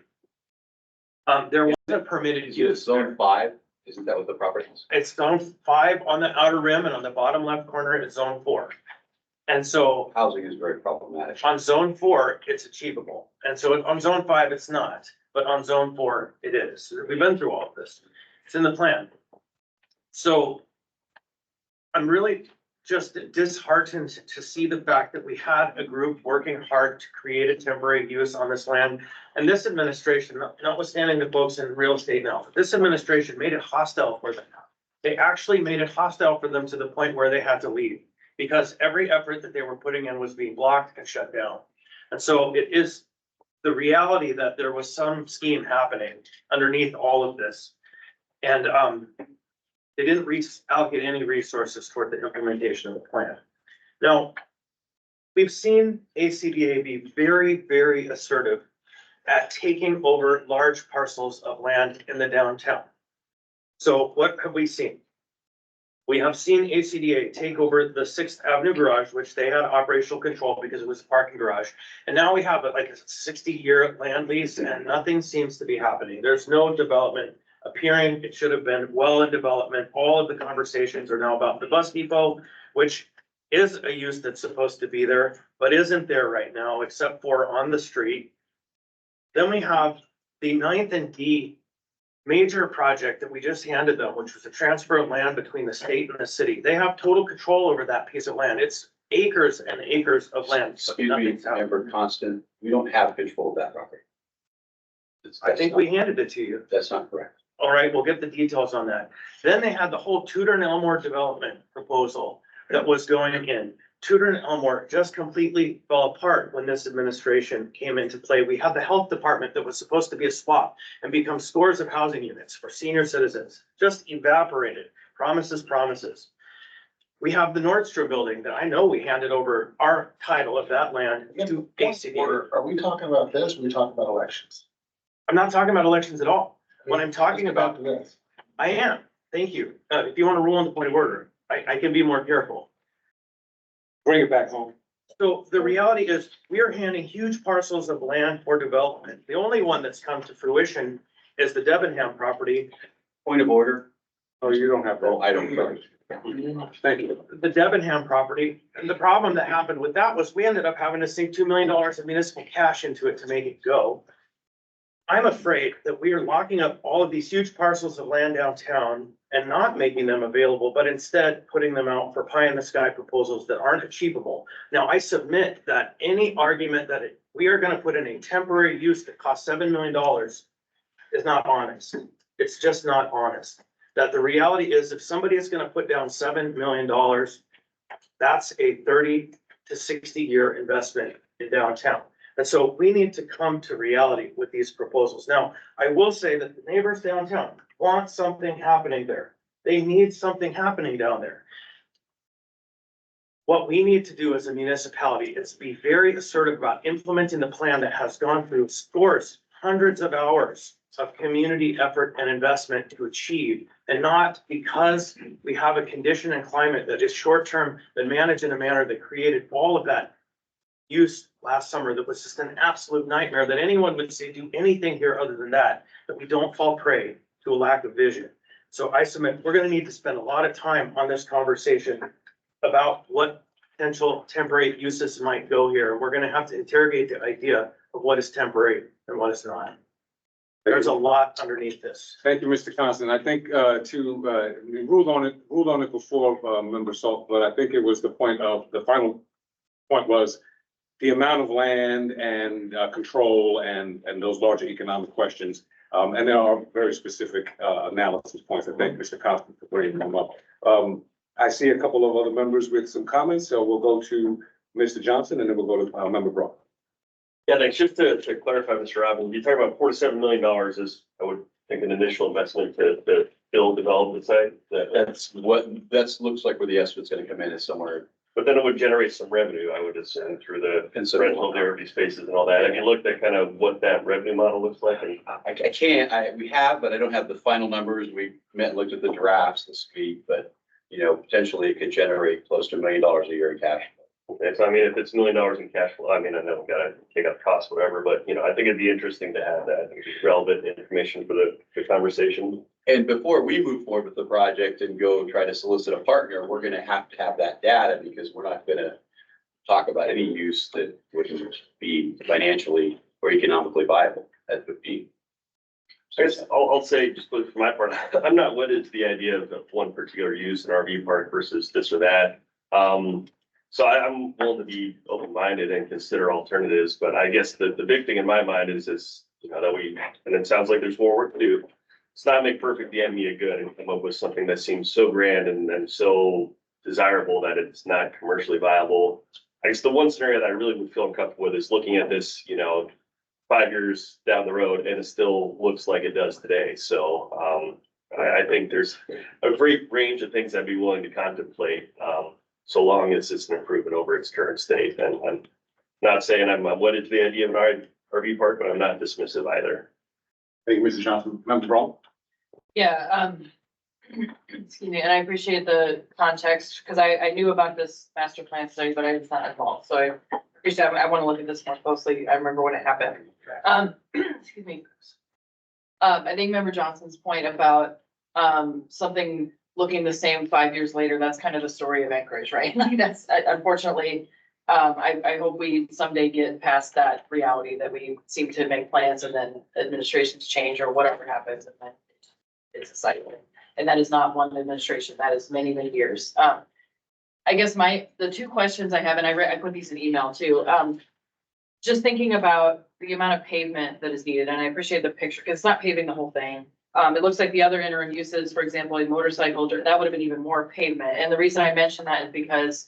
S10: There was a permitted
S7: Is
S10: use.
S7: zone 5? Isn't that what the property is?
S10: It's zone 5 on the outer rim, and on the bottom left corner is zone 4. And so
S7: Housing is very problematic.
S10: on zone 4, it's achievable. And so on zone 5, it's not, but on zone 4, it is. We've been through all of this. It's in the plan. So I'm really just disheartened to see the fact that we had a group working hard to create a temporary use on this land. And this administration, notwithstanding the folks in real estate now, this administration made it hostile for them. They actually made it hostile for them to the point where they had to leave, because every effort that they were putting in was being blocked and shut down. And so it is the reality that there was some scheme happening underneath all of this. And they didn't allocate any resources toward the implementation of the plan. Now, we've seen ACDA be very, very assertive at taking over large parcels of land in the downtown. So what have we seen? We have seen ACDA take over the 6th Avenue garage, which they had operational control because it was a parking garage. And now we have like a 60-year land lease and nothing seems to be happening. There's no development appearing. It should have been well in development. All of the conversations are now about the bus depot, which is a use that's supposed to be there, but isn't there right now, except for on the street. Then we have the 9th and D major project that we just handed them, which was a transfer of land between the state and the city. They have total control over that piece of land. It's acres and acres of land. but
S7: Excuse me,
S10: nothing's happening.
S7: Member Constant, we don't have control of that property.
S10: I think we handed it to you.
S7: That's not correct.
S10: All right, we'll get the details on that. Then they had the whole Tudor and Elmore development proposal that was going in. Tudor and Elmore just completely fell apart when this administration came into play. We had the health department that was supposed to be a swap and become scores of housing units for senior citizens, just evaporated. Promises, promises. We have the Nordstrom building that I know we handed over our title of that land to ACDA.
S8: Are we talking about this? Or are we talking about elections?
S10: I'm not talking about elections at all. What I'm talking about,
S8: This.
S10: I am. Thank you. If you want to rule on the point of order, I can be more careful.
S1: Bring it back home.
S10: So the reality is, we are handing huge parcels of land for development. The only one that's come to fruition is the Debenham property.
S7: Point of order.
S1: Oh, you don't have
S7: Oh,
S1: that.
S7: I don't.
S1: Thank you.
S10: The Debenham property, and the problem that happened with that was we ended up having to sink $2 million of municipal cash into it to make it go. I'm afraid that we are locking up all of these huge parcels of land downtown and not making them available, but instead putting them out for pie in the sky proposals that aren't achievable. Now, I submit that any argument that we are gonna put in a temporary use that costs $7 million is not honest. It's just not honest. That the reality is, if somebody is gonna put down $7 million, that's a 30 to 60-year investment in downtown. And so we need to come to reality with these proposals. Now, I will say that the neighbors downtown want something happening there. They need something happening down there. What we need to do as a municipality is be very assertive about implementing the plan that has gone through scores, hundreds of hours of community effort and investment to achieve, and not because we have a condition and climate that is short-term, but managed in a manner that created all of that use last summer that was just an absolute nightmare, that anyone would say do anything here other than that we don't fall prey to a lack of vision. So I submit, we're gonna need to spend a lot of time on this conversation about what potential temporary uses might go here. We're gonna have to interrogate the idea of what is temporary and what is not. There's a lot underneath this.
S1: Thank you, Mr. Constant. I think, we ruled on it before, Member Salt, but I think it was the final point was the amount of land and control and those larger economic questions. And there are very specific analysis points. I think Mr. Constant for bringing them up. I see a couple of other members with some comments, so we'll go to Mr. Johnson and then we'll go to Member Brown.
S11: Yeah, thanks. Just to clarify, Mr. Robbins, you're talking about $4 to $7 million is, I would think, an initial investment to build, develop the site.
S7: That's looks like where the estimate's gonna come in is somewhere.
S11: But then it would generate some revenue, I would assume, through the rental of therapy spaces and all that. Have you looked at kind of what that revenue model looks like? And
S7: I can't, we have, but I don't have the final numbers. We met and looked at the drafts this week, but, you know, potentially it could generate close to $1 million a year in cash.
S11: okay, so I mean, if it's $1 million in cash flow, I mean, I know we gotta take out costs, whatever, but you know, I think it'd be interesting to have that. It'd be relevant information for the conversation.
S7: And before we move forward with the project and go try to solicit a partner, we're gonna have to have that data because we're not gonna talk about any use that wouldn't be financially or economically viable. That would be.
S11: I guess I'll say, just for my part, I'm not wedded to the idea of one particular use, an RV park versus this or that. So I'm willing to be open-minded and consider alternatives, but I guess the big thing in my mind is, you know, that and it sounds like there's more work to do. It's not make perfect the enemy of good and come up with something that seems so grand and so desirable that it's not commercially viable. I guess the one scenario that I really would feel uncomfortable with is looking at this, you know, 5 years down the road and it still looks like it does today. So I think there's a great range of things I'd be willing to contemplate, so long as it's an improvement over its current state. And I'm not saying I'm wedded to the idea of an RV park, but I'm not dismissive either.
S1: Thank you, Mr. Johnson. Member Brown?
S3: Yeah, excuse me, and I appreciate the context, because I knew about this master plan study, but I was not involved, so I appreciate, I want to look at this more closely. I remember when it happened. Excuse me. I think Member Johnson's point about, something looking the same 5 years later, that's kind of the story of Anchorage, right? Like that's, unfortunately, I hope we someday get past that reality that we seem to make plans and then administrations change or whatever happens, and then it's a cycle. And that is not one administration, that is many, many years. I guess the two questions I have, and I put these in email too, just thinking about the amount of pavement that is needed, and I appreciate the picture, because it's not paving the whole thing. It looks like the other interim uses, for example, a motorcycle, that would have been even more pavement. And the reason I mention that is because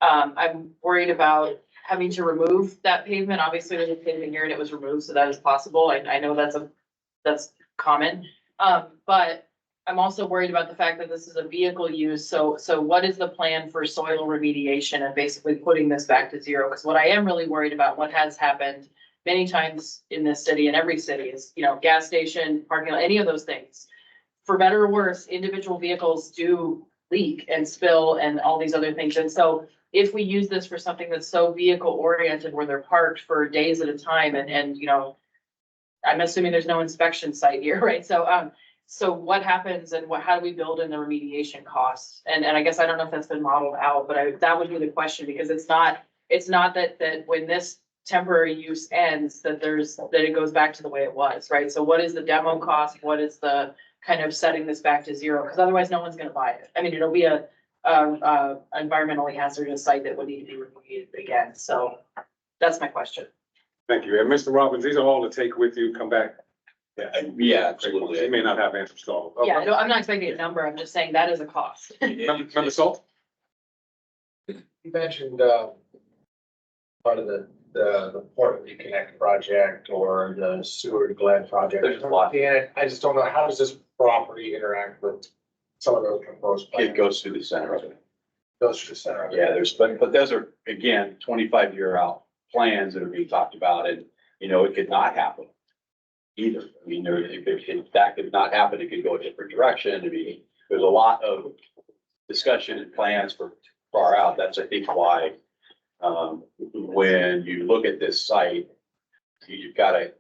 S3: I'm worried about having to remove that pavement. Obviously, there's a pavement here and it was removed, so that is possible. I know that's common. But I'm also worried about the fact that this is a vehicle use. So what is the plan for soil remediation and basically putting this back to zero? Because what I am really worried about, what has happened many times in this city and every city is, you know, gas station, parking lot, any of those things. For better or worse, individual vehicles do leak and spill and all these other things. And so if we use this for something that's so vehicle oriented where they're parked for days at a time and, you know, I'm assuming there's no inspection site here, right? So what happens and how do we build in the remediation costs? And I guess I don't know if that's been modeled out, but that would be the question, because it's not that when this temporary use ends, that it goes back to the way it was, right? So what is the demo cost? What is the kind of setting this back to zero? Because otherwise no one's gonna buy it. I mean, it'll be a environmentally hazardous site that would need to be remediated again. So that's my question.
S1: Thank you. And Mr. Robbins, these are all to take with you, come back.
S7: Yeah, absolutely.
S1: You may not have answers to all.
S3: Yeah, no, I'm not expecting a number. I'm just saying that is a cost.
S1: Member Salt?
S8: You mentioned, part of the Port Reconnect project or the sewer to Glen project.
S7: There's a lot.
S8: And I just don't know, how does this property interact with some of those proposed plans?
S7: It goes through the center of it.
S8: Goes to the center. of it.
S7: Yeah, but those are, again, 25-year out plans that are being talked about, and, you know, it could not happen either. I mean, if that could not happen, it could go a different direction. I mean, there's a lot of discussion and plans for far out. That's, I think, why, when you look at this site, you've got to,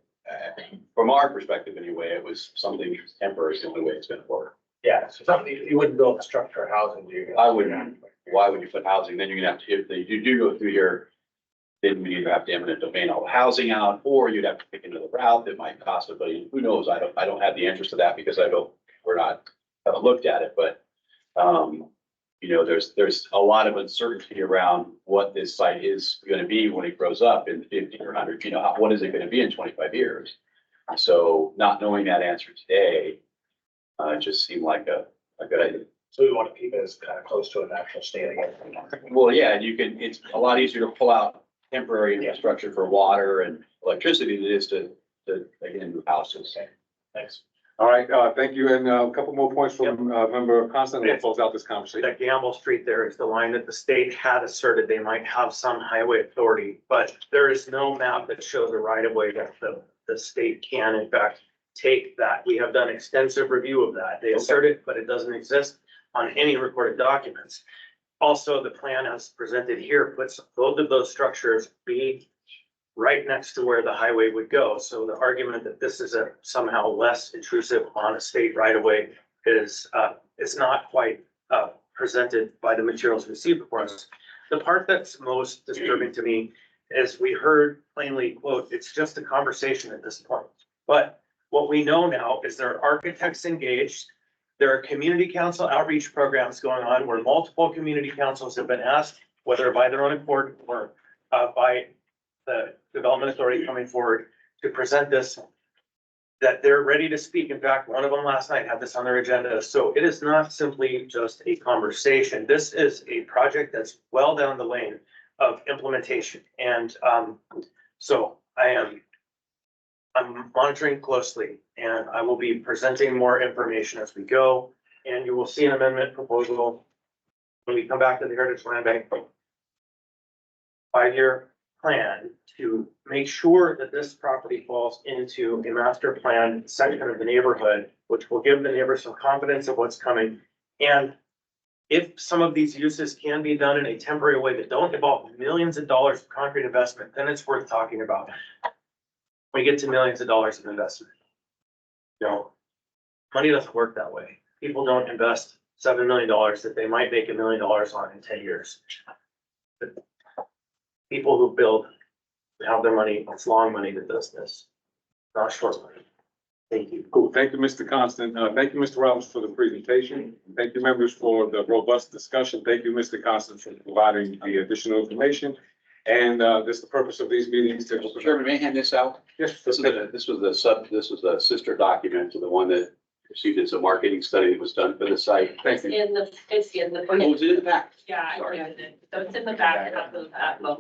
S7: from our perspective anyway, it was something temporary, is the only way it's gonna work.
S8: Yeah, so something, you wouldn't build a structure housing, do you?
S7: I wouldn't. Why would you put housing? Then you're gonna have to, if you do go through here, then we either have to eminent domain all the housing out, or you'd have to pick another route that might cost $1 billion. Who knows? I don't have the answers to that because haven't looked at it, but, there's a lot of uncertainty around what this site is gonna be when it grows up in 50 or 100, what is it gonna be in 25 years? So not knowing that answer today, just seemed like a good idea.
S8: So we want to keep it as kind of close to a natural state again.
S7: Well, yeah, and it's a lot easier to pull out temporary infrastructure for water and electricity than it is to again, do houses.
S8: Thanks.
S1: All right, thank you. And a couple more points from, member Constant, we'll close out this conversation.
S10: That Gamble Street there is the line that the state had asserted they might have some highway authority, but there is no map that shows a right of way that the state can in fact take that. We have done extensive review of that. They assert it, but it doesn't exist on any recorded documents. Also, the plan as presented here puts both of those structures be right next to where the highway would go. So the argument that this is a somehow less intrusive on a state right of way is not quite presented by the materials received before us. The part that's most disturbing to me is we heard plainly, quote, "It's just a conversation at this point." But what we know now is there are architects engaged. There are community council outreach programs going on where multiple community councils have been asked, whether by their own accord or by the development authority coming forward to present this, that they're ready to speak. In fact, one of them last night had this on their agenda. So it is not simply just a conversation. This is a project that's well down the lane of implementation. And so I'm monitoring closely, and I will be presenting more information as we go. And you will see an amendment proposal when we come back to the Heritage Land Bank 5-year plan to make sure that this property falls into a master plan section of the neighborhood, which will give the neighbors some confidence of what's coming. And if some of these uses can be done in a temporary way that don't involve millions of dollars of concrete investment, then it's worth talking about. We get to millions of dollars of investment. Money doesn't work that way. People don't invest $7 million that they might make $1 million on in 10 years. People who build have their money, it's long money that does this, not short money. Thank you.
S1: Cool. Thank you, Mr. Constant. Thank you, Mr. Roberts, for the presentation. Thank you, members, for the robust discussion. Thank you, Mr. Constant, for providing the additional information. And this is the purpose of these meetings.
S7: Mr. Chairman, may I hand this out?
S1: Yes.
S7: This was the sister document to the one that received as a marketing study that was done for the site.
S1: Thank you.
S12: It's in the.
S7: Oh, was it in the back?
S12: Yeah, I
S7: Sorry.
S12: did it. So it's in the back of the.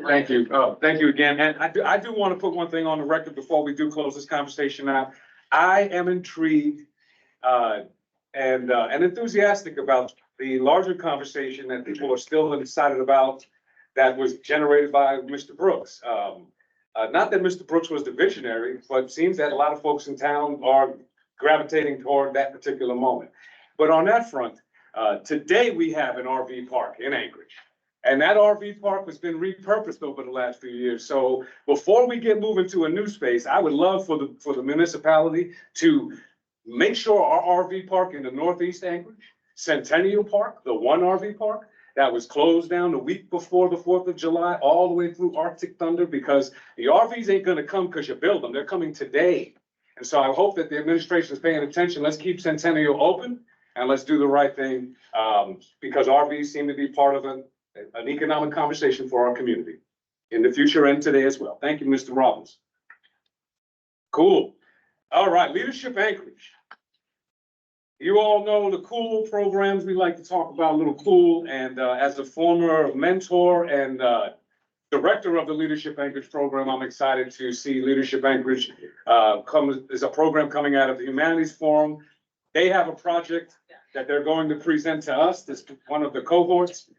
S1: Thank you. Thank you again. And I do want to put one thing on the record before we do close this conversation out. I am intrigued and enthusiastic about the larger conversation that people are still excited about that was generated by Mr. Brooks. Not that Mr. Brooks was the visionary, but it seems that a lot of folks in town are gravitating toward that particular moment. But on that front, today we have an RV park in Anchorage. And that RV park has been repurposed over the last few years. So before we get moving to a new space, I would love for the municipality to make sure our RV park in the Northeast Anchorage, Centennial Park, the one RV park that was closed down the week before the 4th of July, all the way through Arctic Thunder, because the RVs ain't gonna come because you build them, they're coming today. And so I hope that the administration is paying attention. Let's keep Centennial open and let's do the right thing, because RVs seem to be part of an economic conversation for our community in the future and today as well. Thank you, Mr. Robbins. Cool. All right, Leadership Anchorage. You all know the cool programs we like to talk about, a little cool. And as a former mentor and director of the Leadership Anchorage program, I'm excited to see Leadership Anchorage is a program coming out of the Humanities Forum. They have a project that they're going to present to us. This is one of the cohorts.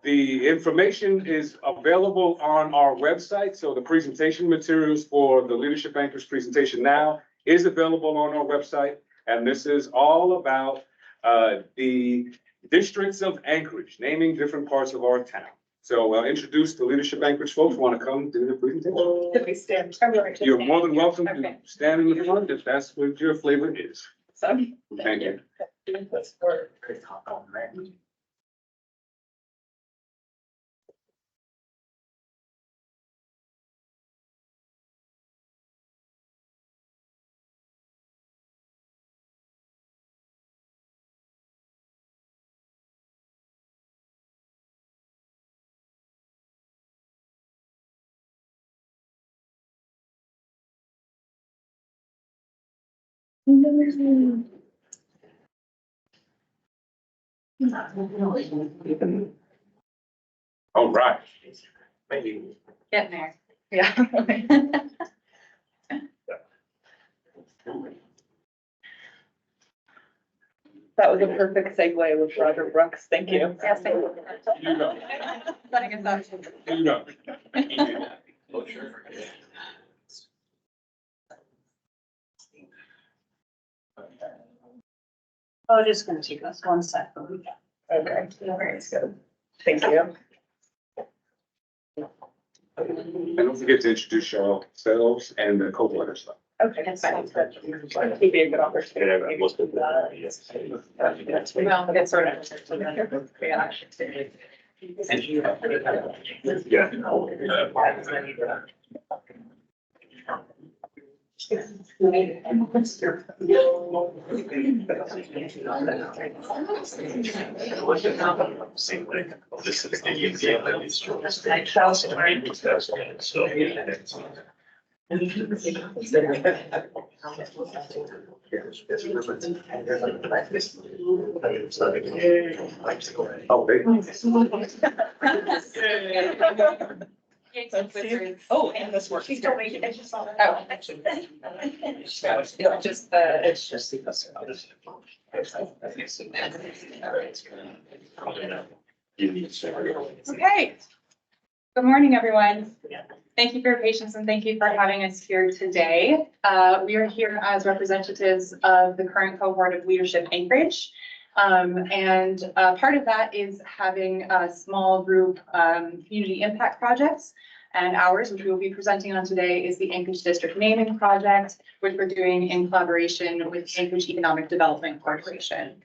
S1: The information is available on our website. So the presentation materials for the Leadership Anchorage presentation now is available on our website. And this is all about the districts of Anchorage, naming different parts of our town. So I'll introduce the Leadership Anchorage folks. Want to come do the presentation?
S12: Could we stand?
S1: You're more than welcome to stand in the front if that's what your flavor is. Thank you. All right.
S10: Maybe.
S12: Getting there. Yeah.
S13: That was a perfect segue with Roger Brooks. Thank you.
S12: Yes, thank you.
S1: You know.
S12: Letting us know.
S1: You know.
S7: Oh, sure.
S12: Oh, just gonna take us one second.
S13: Okay, very good. Thank you.
S1: And don't forget to introduce yourselves and the co-leader stuff.
S13: Okay, that's fine. It'd be a good opportunity.
S11: Yeah, most of the- yes.
S12: Well, it's sort of.
S13: Yeah.
S11: Same thing. This is the example of these children. So.
S1: Oh, they.
S13: Oh, and this works.
S12: She's doing it, I just saw that.
S13: Oh.
S12: Just the, it's just.
S6: Okay. Good morning, everyone. Thank you for your patience and thank you for having us here today. We are here as representatives of the current cohort of Leadership Anchorage. And part of that is having a small group community impact projects. And ours, which we will be presenting on today, is the Anchorage District Naming Project, which we're doing in collaboration with Anchorage Economic Development Corporation.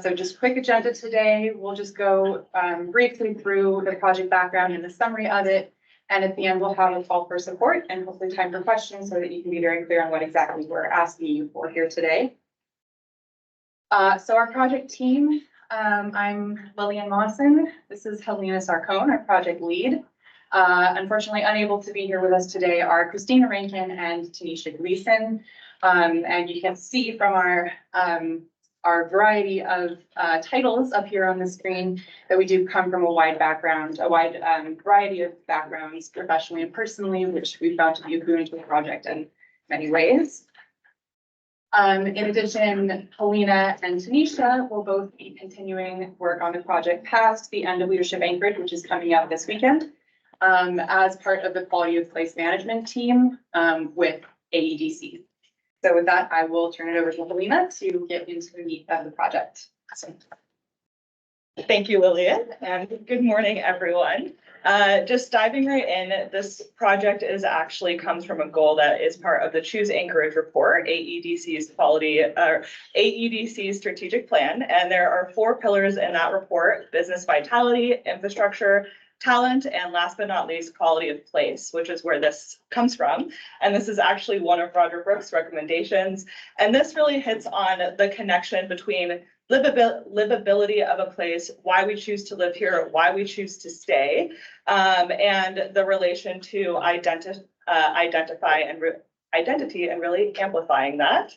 S6: So just quick agenda today. We'll just go briefly through the project background and the summary of it. And at the end, we'll have a call for support and hopefully time for questions so that you can be very clear on what exactly we're asking you for here today. So our project team, I'm Lillian Mawson. This is Helena Sarcone, our project lead. Unfortunately, unable to be here with us today are Christina Rankin and Tanisha Gleason. And you can see from our variety of titles up here on the screen that we do come from a wide background, a wide variety of backgrounds professionally and personally, which we found to be a boon to the project in many ways. In addition, Helena and Tanisha will both be continuing work on the project past the end of Leadership Anchorage, which is coming up this weekend, as part of the Quality of Place Management team with AEDC. So with that, I will turn it over to Helena to get into the meat of the project.
S13: Thank you, Lillian, and good morning, everyone. Just diving right in, this project comes from a goal that is part of the Choose Anchorage report, AEDC's AEDC's strategic plan. And there are 4 pillars in that report: business vitality, infrastructure, talent, and last but not least, quality of place, which is where this comes from. And this is actually one of Roger Brooks' recommendations. And this really hits on the connection between livability of a place, why we choose to live here, why we choose to stay, and the relation to identify and identity and really amplifying that.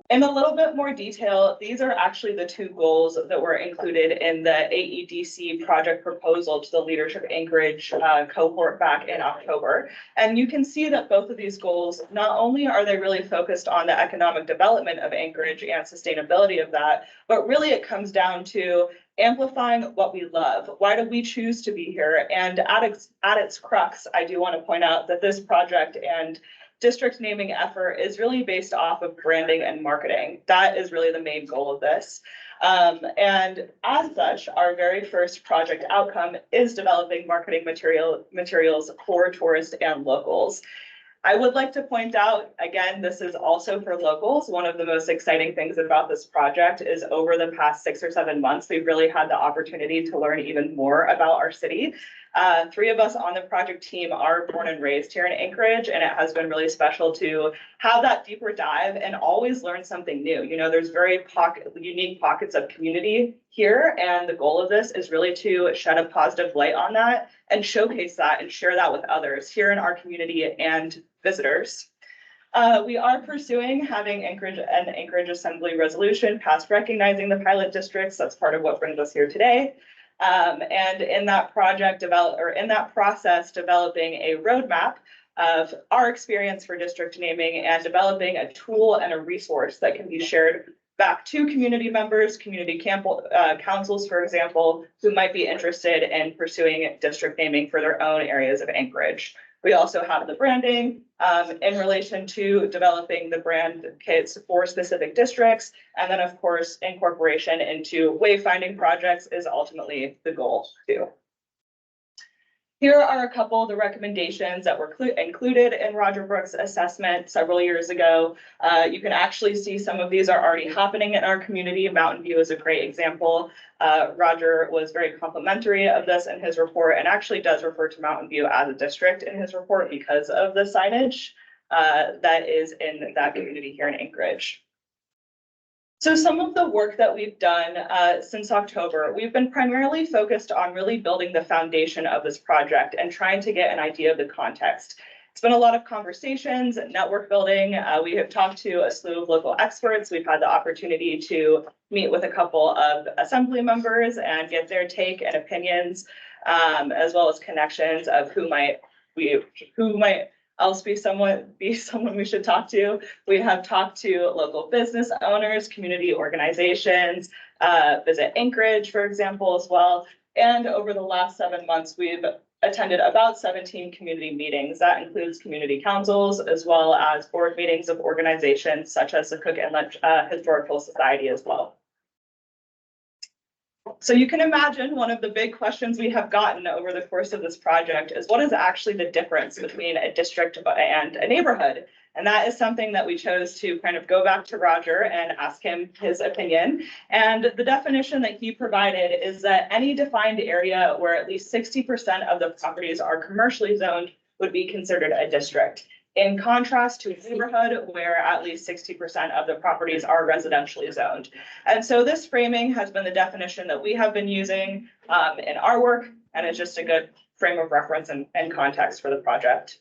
S13: In a little bit more detail, these are actually the 2 goals that were included in the AEDC project proposal to the Leadership Anchorage cohort back in October. And you can see that both of these goals, not only are they really focused on the economic development of Anchorage and sustainability of that, but really it comes down to amplifying what we love. Why do we choose to be here? And at its crux, I do want to point out that this project and district naming effort is really based off of branding and marketing. That is really the main goal of this. And as such, our very first project outcome is developing marketing materials for tourists and locals. I would like to point out, again, this is also for locals. One of the most exciting things about this project is over the past 6 or 7 months, we've really had the opportunity to learn even more about our city. 3 of us on the project team are born and raised here in Anchorage, and it has been really special to have that deeper dive and always learn something new. You know, there's very unique pockets of community here, and the goal of this is really to shed a positive light on that and showcase that and share that with others here in our community and visitors. We are pursuing having an Anchorage Assembly resolution passed recognizing the pilot districts. That's part of what brings us here today. And in that process, developing a roadmap of our experience for district naming and developing a tool and a resource that can be shared back to community members, community councils, for example, who might be interested in pursuing district naming for their own areas of Anchorage. We also have the branding in relation to developing the brand kits for specific districts. And then, of course, incorporation into wayfinding projects is ultimately the goal too. Here are a couple of the recommendations that were included in Roger Brooks' assessment several years ago. You can actually see some of these are already happening in our community. Mountain View is a great example. Roger was very complimentary of this in his report and actually does refer to Mountain View as a district in his report because of the signage that is in that community here in Anchorage. So some of the work that we've done since October, we've been primarily focused on really building the foundation of this project and trying to get an idea of the context. It's been a lot of conversations, network building. We have talked to a slew of local experts. We've had the opportunity to meet with a couple of assembly members and get their take and opinions, as well as connections of who might else be someone we should talk to. We have talked to local business owners, community organizations, Visit Anchorage, for example, as well. And over the last 7 months, we've attended about 17 community meetings. That includes community councils, as well as board meetings of organizations such as the Cook Inlet Historical Society as well. So you can imagine one of the big questions we have gotten over the course of this project is what is actually the difference between a district and a neighborhood? And that is something that we chose to kind of go back to Roger and ask him his opinion. And the definition that he provided is that any defined area where at least 60% of the properties are commercially zoned would be considered a district. In contrast to a neighborhood where at least 60% of the properties are residentially zoned. And so this framing has been the definition that we have been using in our work, and it's just a good frame of reference and context for the project.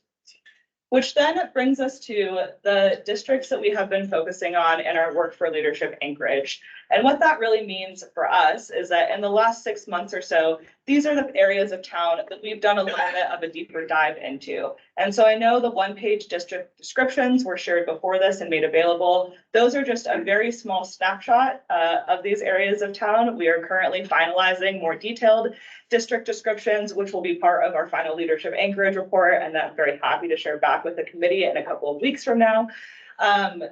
S13: Which then brings us to the districts that we have been focusing on in our work for leadership Anchorage. And what that really means for us is that in the last 6 months or so, these are the areas of town that we've done a little bit of a deeper dive into. And so I know the one-page district descriptions were shared before this and made available. Those are just a very small snapshot of these areas of town. We are currently finalizing more detailed district descriptions, which will be part of our final leadership Anchorage report. And I'm very happy to share back with the committee in a couple of weeks from now.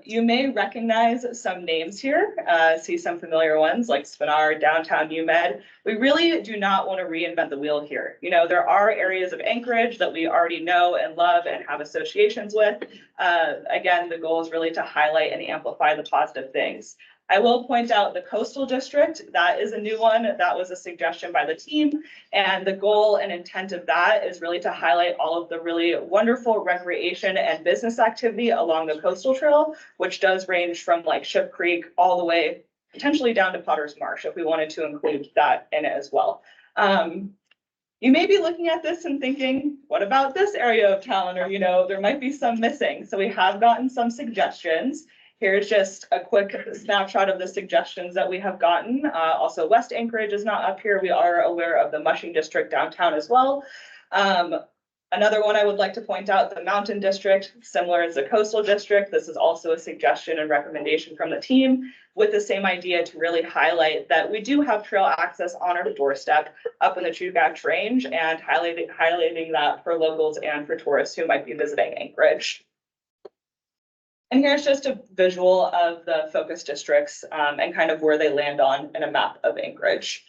S13: You may recognize some names here, see some familiar ones like Spinar, Downtown UMed. We really do not want to reinvent the wheel here. You know, there are areas of Anchorage that we already know and love and have associations with. Again, the goal is really to highlight and amplify the positive things. I will point out the coastal district, that is a new one. That was a suggestion by the team. And the goal and intent of that is really to highlight all of the really wonderful recreation and business activity along the coastal trail, which does range from like Ship Creek all the way potentially down to Potter's Marsh, if we wanted to include that in it as well. You may be looking at this and thinking, what about this area of town? Or, you know, there might be some missing. So we have gotten some suggestions. Here's just a quick snapshot of the suggestions that we have gotten. Also, West Anchorage is not up here. We are aware of the Mushing District downtown as well. Another one I would like to point out, the Mountain District, similar as the Coastal District. This is also a suggestion and recommendation from the team with the same idea to really highlight that we do have trail access on our doorstep up in the Chugach Range and highlighting that for locals and for tourists who might be visiting Anchorage. And here's just a visual of the focus districts and kind of where they land on in a map of Anchorage.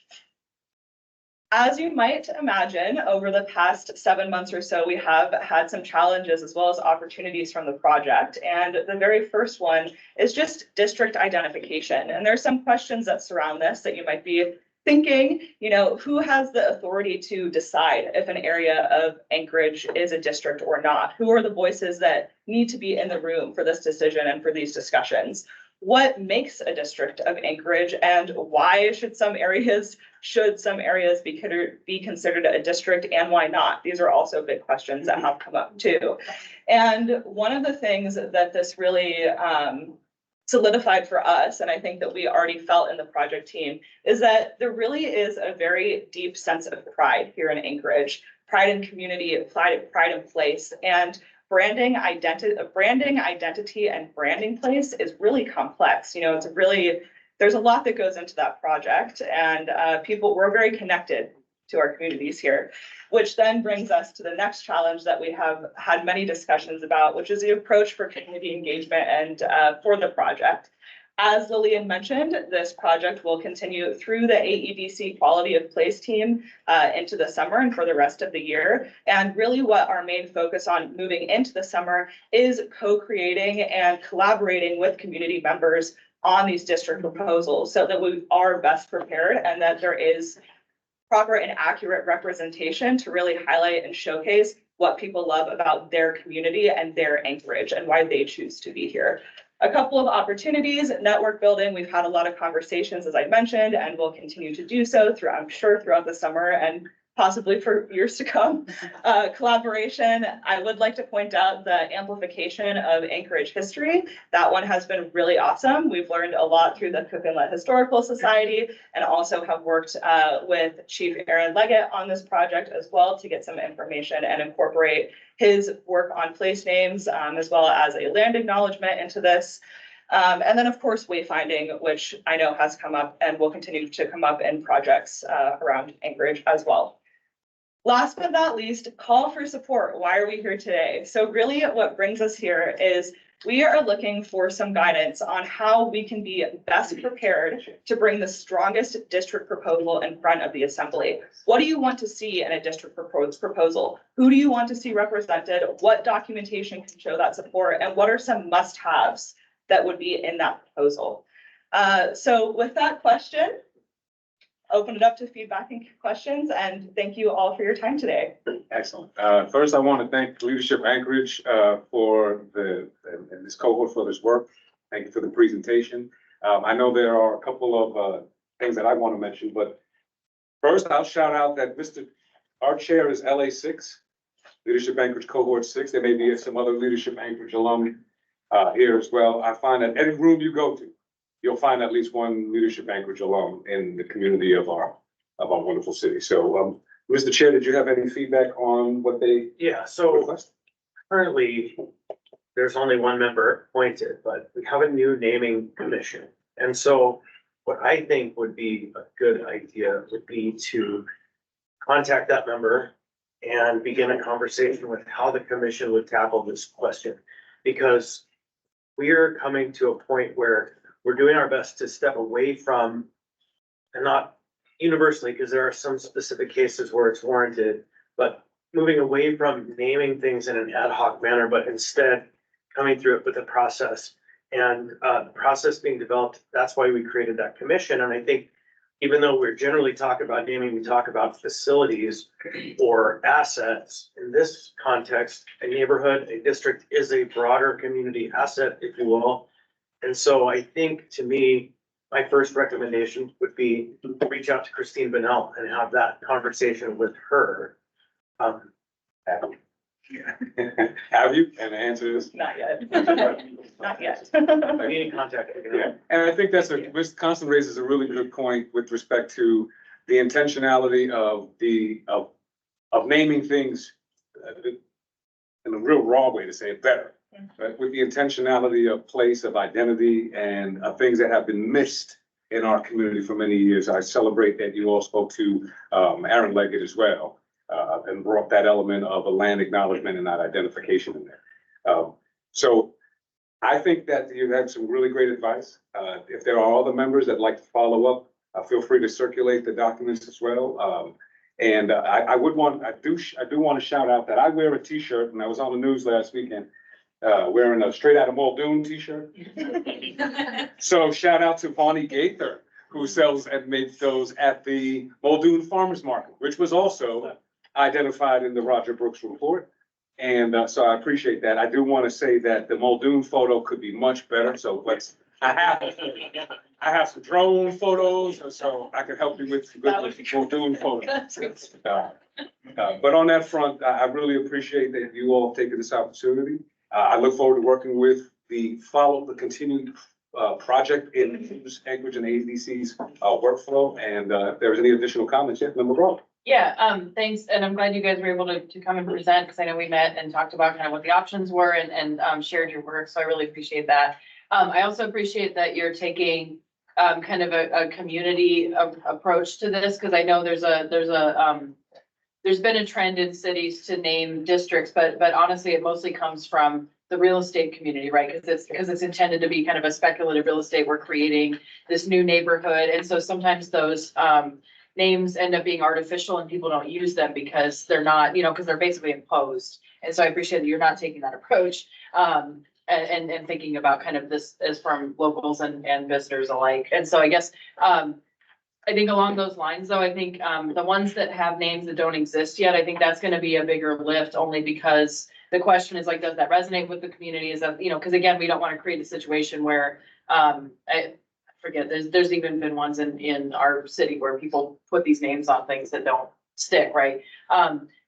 S13: As you might imagine, over the past 7 months or so, we have had some challenges as well as opportunities from the project. And the very first one is just district identification. And there's some questions that surround this that you might be thinking, you know, who has the authority to decide if an area of Anchorage is a district or not? Who are the voices that need to be in the room for this decision and for these discussions? what makes a district of Anchorage and why should some areas be considered a district and why not? These are also big questions that have come up too. And one of the things that this really solidified for us, and I think that we already felt in the project team, is that there really is a very deep sense of pride here in Anchorage, pride in community, pride in place, and branding identity and branding place is really complex. You know, there's a lot that goes into that project, and we're very connected to our communities here, which then brings us to the next challenge that we have had many discussions about, which is the approach for community engagement and for the project. As Lillian mentioned, this project will continue through the AEDC Quality of Place team into the summer and for the rest of the year. And really what our main focus on moving into the summer is co-creating and collaborating with community members on these district proposals so that we are best prepared and that there is proper and accurate representation to really highlight and showcase what people love about their community and their Anchorage and why they choose to be here. A couple of opportunities, network building. We've had a lot of conversations, as I mentioned, and we'll continue to do so I'm sure throughout the summer and possibly for years to come. Collaboration, I would like to point out the amplification of Anchorage history. That one has been really awesome. We've learned a lot through the Cook Inlet Historical Society and also have worked with Chief Aaron Leggett on this project as well to get some information and incorporate his work on place names as well as a land acknowledgement into this. And then, of course, wayfinding, which I know has come up and will continue to come up in projects around Anchorage as well. Last but not least, call for support. Why are we here today? So really what brings us here is we are looking for some guidance on how we can be best prepared to bring the strongest district proposal in front of the assembly. What do you want to see in a district proposal? Who do you want to see represented? What documentation can show that support? And what are some must-haves that would be in that proposal? So with that question, open it up to feedback and questions, and thank you all for your time today.
S1: Excellent. First, I want to thank Leadership Anchorage for this cohort for this work. Thank you for the presentation. I know there are a couple of things that I want to mention, but first I'll shout out that our chair is LA6, Leadership Anchorage Cohort 6. There may be some other Leadership Anchorage alum here as well. I find that any room you go to, you'll find at least one Leadership Anchorage alum in the community of our wonderful city. So, Mr. Chair, did you have any feedback on what they
S10: Yeah, so
S1: requested?
S10: currently, there's only one member appointed, but we have a new naming commission. And so what I think would be a good idea would be to contact that member and begin a conversation with how the commission would tackle this question. Because we are coming to a point where we're doing our best to step away from, and not universally, because there are some specific cases where it's warranted, but moving away from naming things in an ad hoc manner, but instead coming through it with a process. And the process being developed, that's why we created that commission. And I think even though we're generally talking about naming, we talk about facilities or assets. In this context, a neighborhood, a district is a broader community asset, if you will. And so I think, to me, my first recommendation would be to reach out to Christine Bennell and have that conversation with her.
S1: Have you? And the answer is?
S13: Not yet. Not yet.
S10: I need to contact her.
S1: Yeah, and I think Ms. Constant raises a really good point with respect to the intentionality of naming things in a real raw way to say it better. Right, with the intentionality of place, of identity, and of things that have been missed in our community for many years. I celebrate that you all spoke to Aaron Leggett as well, and brought that element of a land acknowledgement and that identification in there. So I think that you had some really great advice. If there are other members that like to follow up, feel free to circulate the documents as well. And I do want to shout out that I wear a T-shirt, and I was on the news last weekend wearing a Straight Outta Muldoon T-shirt. So shout out to Bonnie Gaither, who sells and made those at the Muldoon Farmers Market, which was also identified in the Roger Brooks report. And so I appreciate that. I do want to say that the Muldoon photo could be much better. So let's I have some drone photos, so I can help you with some good drone photos. But on that front, I really appreciate that you all taking this opportunity. I look forward to working with the continued project in Anchorage and ADC's workflow. And if there's any additional comments, yet, Member Braun.
S3: Yeah, thanks, and I'm glad you guys were able to come and present, because I know we met and talked about kind of what the options were and shared your work, so I really appreciate that. I also appreciate that you're taking kind of a community approach to this, because I know there's been a trend in cities to name districts, but honestly, it mostly comes from the real estate community, right? Because it's intended to be kind of a speculative real estate. We're creating this new neighborhood, and so sometimes those names end up being artificial and people don't use them because they're not, because they're basically imposed. And so I appreciate that you're not taking that approach, and thinking about kind of this as from locals and visitors alike. And so I guess, I think along those lines, though, I think, the ones that have names that don't exist yet, I think that's gonna be a bigger lift, only because the question is like, does that resonate with the community? Is that, because again, we don't want to create a situation where, I forget, there's even been ones in our city where people put these names on things that don't stick, right?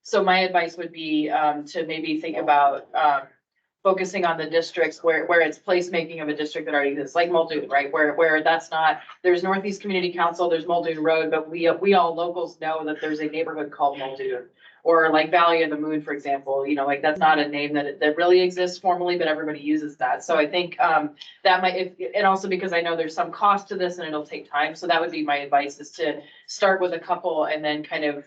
S3: So my advice would be, to maybe think about, focusing on the districts where it's placemaking of a district that already exists, like Muldoon, right? Where that's not, there's Northeast Community Council, there's Muldoon Road, but we all locals know that there's a neighborhood called Muldoon. Or like Valley of the Moon, for example, like that's not a name that really exists formally, but everybody uses that. So I think, that might, and also because I know there's some cost to this and it'll take time. So that would be my advice, is to start with a couple and then kind of,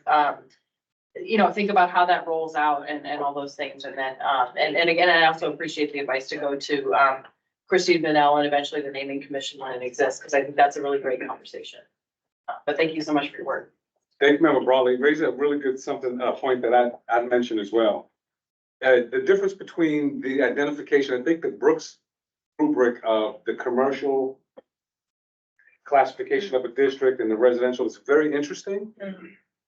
S3: think about how that rolls out and all those things. And then, and again, I also appreciate the advice to go to, Christine Vanell and eventually the naming commission when it exists, because I think that's a really great conversation. But thank you so much for your work.
S1: Thank you, Member Brawley. You raised a really good point that I mentioned as well. The difference between the identification, I think the Brooks rubric of the commercial classification of a district and the residential is very interesting.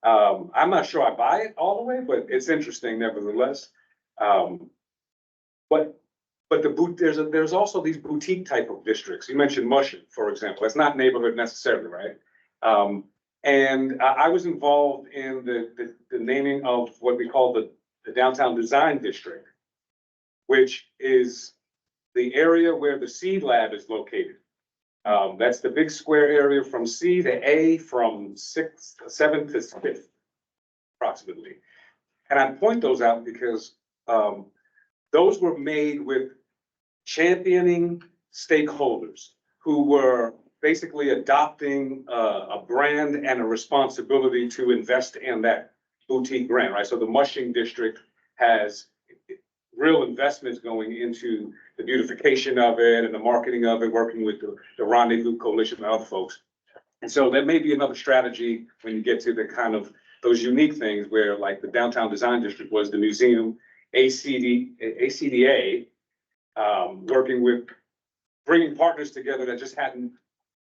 S1: I'm not sure I buy it all the way, but it's interesting nevertheless. But there's also these boutique type of districts. You mentioned Mushin, for example. It's not neighborhood necessarily, right? And I was involved in the naming of what we call the Downtown Design District, which is the area where the Seed Lab is located. That's the big square area from C to A, from 7th to 5th, approximately. And I point those out because those were made with championing stakeholders who were basically adopting a brand and a responsibility to invest in that boutique brand, right? So the Mushing District has real investments going into the beautification of it and the marketing of it, working with the Rendezvous Coalition and other folks. And so that may be another strategy when you get to the kind of those unique things where, like, the Downtown Design District was the museum, ACDA, working with bringing partners together that just hadn't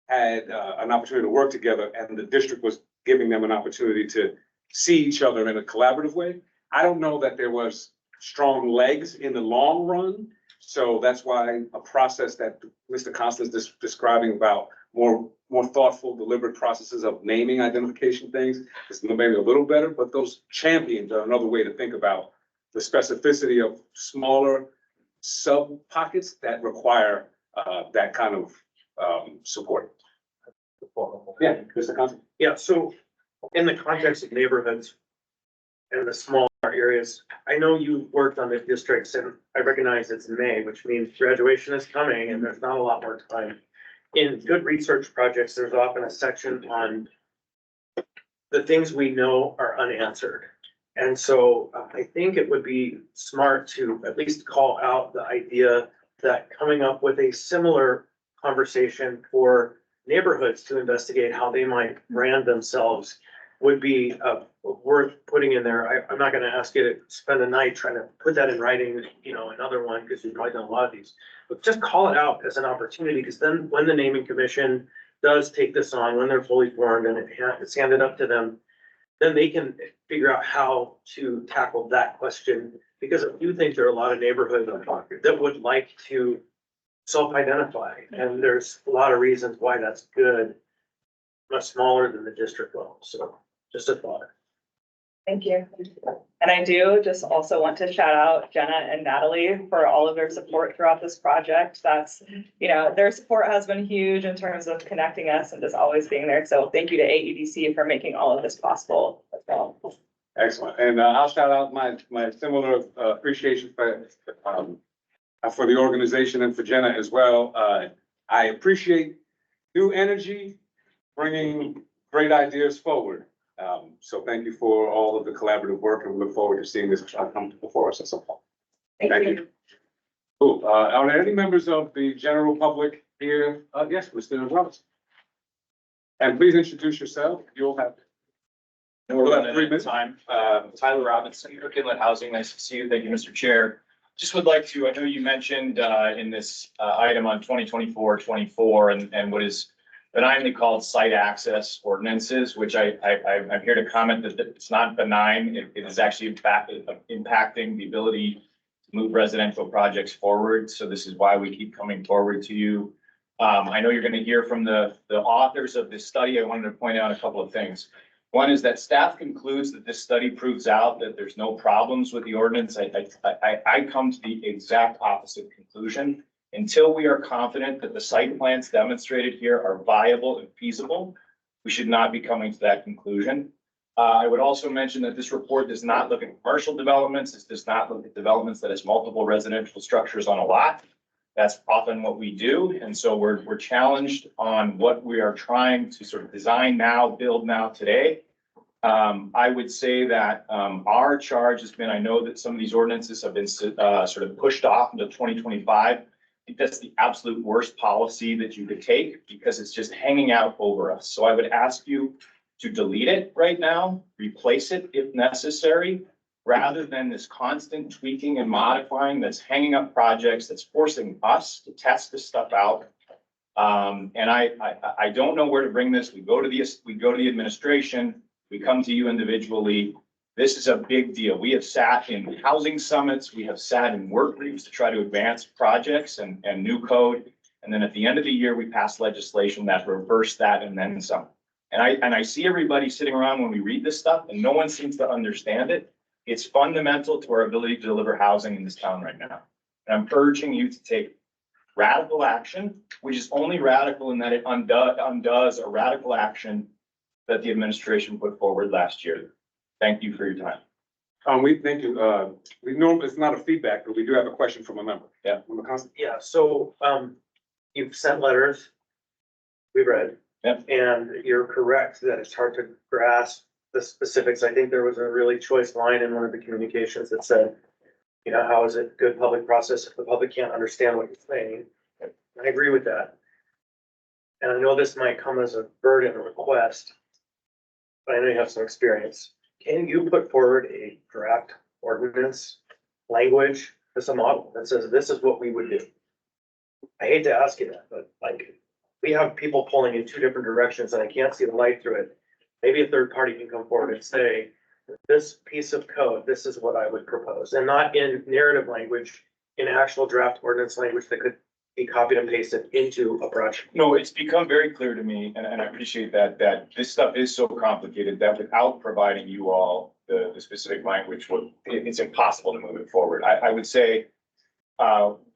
S1: had an opportunity to work together, and the district was giving them an opportunity to see each other in a collaborative way. I don't know that there was strong legs in the long run. So that's why a process that Mr. Constance is describing about more thoughtful, deliberate processes of naming identification things is maybe a little better, but those champions are another way to think about the specificity of smaller sub pockets that require that kind of support. Yeah, Mr. Constance.
S10: Yeah, so in the context of neighborhoods and the smaller areas, I know you worked on the districts, and I recognize it's May, which means graduation is coming and there's not a lot more time. In good research projects, there's often a section on the things we know are unanswered. And so I think it would be smart to at least call out the idea that coming up with a similar conversation for neighborhoods to investigate how they might brand themselves would be worth putting in there. I'm not gonna ask you to spend a night trying to put that in writing, another one, because you've probably done a lot of these. But just call it out as an opportunity, because then when the naming commission does take this on, when they're fully formed and it's handed up to them, then they can figure out how to tackle that question. Because I do think there are a lot of neighborhoods that would like to self-identify, and there's a lot of reasons why that's good. Much smaller than the district level, so just a thought.
S13: Thank you. And I do just also want to shout out Jenna and Natalie for all of their support throughout this project. That's, you know, their support has been huge in terms of connecting us and just always being there. So thank you to AEDC for making all of this possible as well.
S1: Excellent. And I'll shout out my similar appreciation for the organization and for Jenna as well. I appreciate new energy, bringing great ideas forward. So thank you for all of the collaborative work, and we look forward to seeing this come before us at some point. Thank you. Cool. Are there any members of the general public here? Yes, Mr. Robinson. And please introduce yourself. You'll have.
S14: We're running out of time. Tyler Robinson, Brook Inlet Housing. Nice to see you. Thank you, Mr. Chair. Just would like to, I know you mentioned in this item on 2024 and what is benignly called site access ordinances, which I'm here to comment that it's not benign. It is actually impacting the ability to move residential projects forward. So this is why we keep coming forward to you. I know you're going to hear from the authors of this study. I wanted to point out a couple of things. One is that staff concludes that this study proves out that there's no problems with the ordinance. I come to the exact opposite conclusion. Until we are confident that the site plans demonstrated here are viable and feasible, we should not be coming to that conclusion. I would also mention that this report does not look at commercial developments. It does not look at developments that has multiple residential structures on a lot. That's often what we do. And so we're challenged on what we are trying to sort of design now, build now today. I would say that our charge has been, I know that some of these ordinances have been sort of pushed off into 2025. I think that's the absolute worst policy that you could take because it's just hanging out over us. So I would ask you to delete it right now, replace it if necessary, rather than this constant tweaking and modifying that's hanging up projects, that's forcing us to test this stuff out. And I don't know where to bring this. We go to the administration, we come to you individually. This is a big deal. We have sat in housing summits. We have sat in work groups to try to advance projects and new code. And then at the end of the year, we pass legislation that reverse that and then some. And I see everybody sitting around when we read this stuff and no one seems to understand it. It's fundamental to our ability to deliver housing in this town right now. And I'm urging you to take radical action, which is only radical in that it undoes a radical action that the administration put forward last year. Thank you for your time.
S1: We thank you. We know it's not a feedback, but we do have a question from a member. Yeah.
S10: Yeah, so, you've sent letters. We read.
S14: Yep.
S10: And you're correct that it's hard to grasp the specifics. I think there was a really choice line in one of the communications that said, you know, how is it good public process if the public can't understand what you're saying? I agree with that. And I know this might come as a burden or request, but I know you have some experience. Can you put forward a draft ordinance language as a model that says this is what we would do? I hate to ask you that, but like, we have people pulling in two different directions and I can't see the light through it. Maybe a third party can come forward and say, this piece of code, this is what I would propose, and not in narrative language, in actual draft ordinance language that could be copied and pasted into a project.
S14: No, it's become very clear to me, and I appreciate that this stuff is so complicated that without providing you all the specific language, it's impossible to move it forward. I would say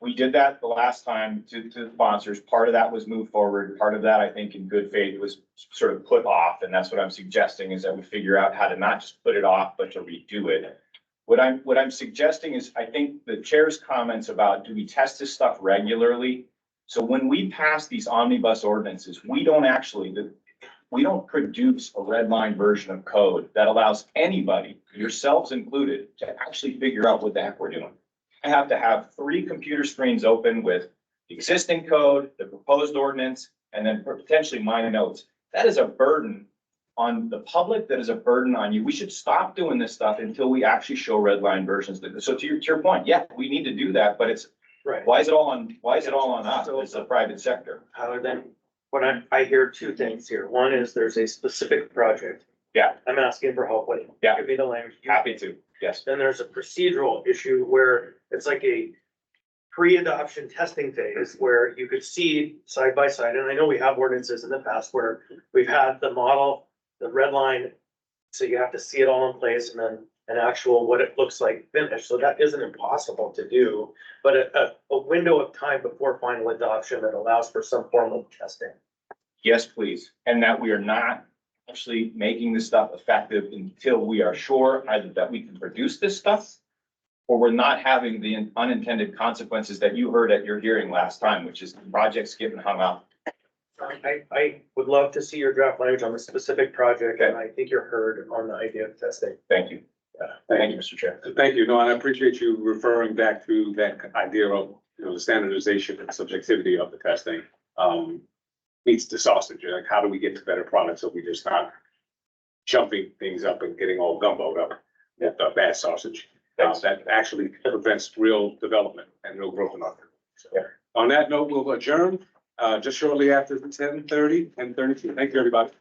S14: we did that the last time to the sponsors. Part of that was moved forward. Part of that, I think, in good faith, was sort of put off, and that's what I'm suggesting is that we figure out how to not just put it off, but to redo it. What I'm suggesting is, I think the chair's comments about, do we test this stuff regularly? So when we pass these omnibus ordinances, we don't produce a red line version of code that allows anybody, yourselves included, to actually figure out what the heck we're doing. I have to have 3 computer screens open with the existing code, the proposed ordinance, and then potentially my notes. That is a burden on the public, that is a burden on you. We should stop doing this stuff until we actually show red line versions. So to your point, yeah, we need to do that, but it's
S10: Right.
S14: Why is it all on us as a private sector?
S10: Tyler, then when I hear two things here. One is there's a specific project.
S14: Yeah.
S10: I'm asking for help with.
S14: Yeah.
S10: Give me the language.
S14: Happy to, yes.
S10: Then there's a procedural issue where it's like pre-adoption testing phase where you could see side by side, and I know we have ordinances in the past where we've had the model, the red line. So you have to see it all in place and then an actual what it looks like finished. So that isn't impossible to do, but a window of time before final adoption that allows for some form of testing.
S14: Yes, please. And that we are not actually making this stuff effective until we are sure either that we can produce this stuff or we're not having the unintended consequences that you heard at your hearing last time, which is projects getting hung up.
S10: I would love to see your draft language on the specific project, and I think you're heard on the idea of testing.
S14: Thank you. Thank you, Mr. Chair.
S1: Thank you. No, and I appreciate you referring back to that idea of, the standardization and subjectivity of the testing. Meets the sausage, like how do we get to better products so we just not jumping things up and getting all gumboed up with bad sausage. That actually prevents real development and real growth in our. So, on that note, we'll adjourn just shortly after 10:30 and 32. Thank you, everybody.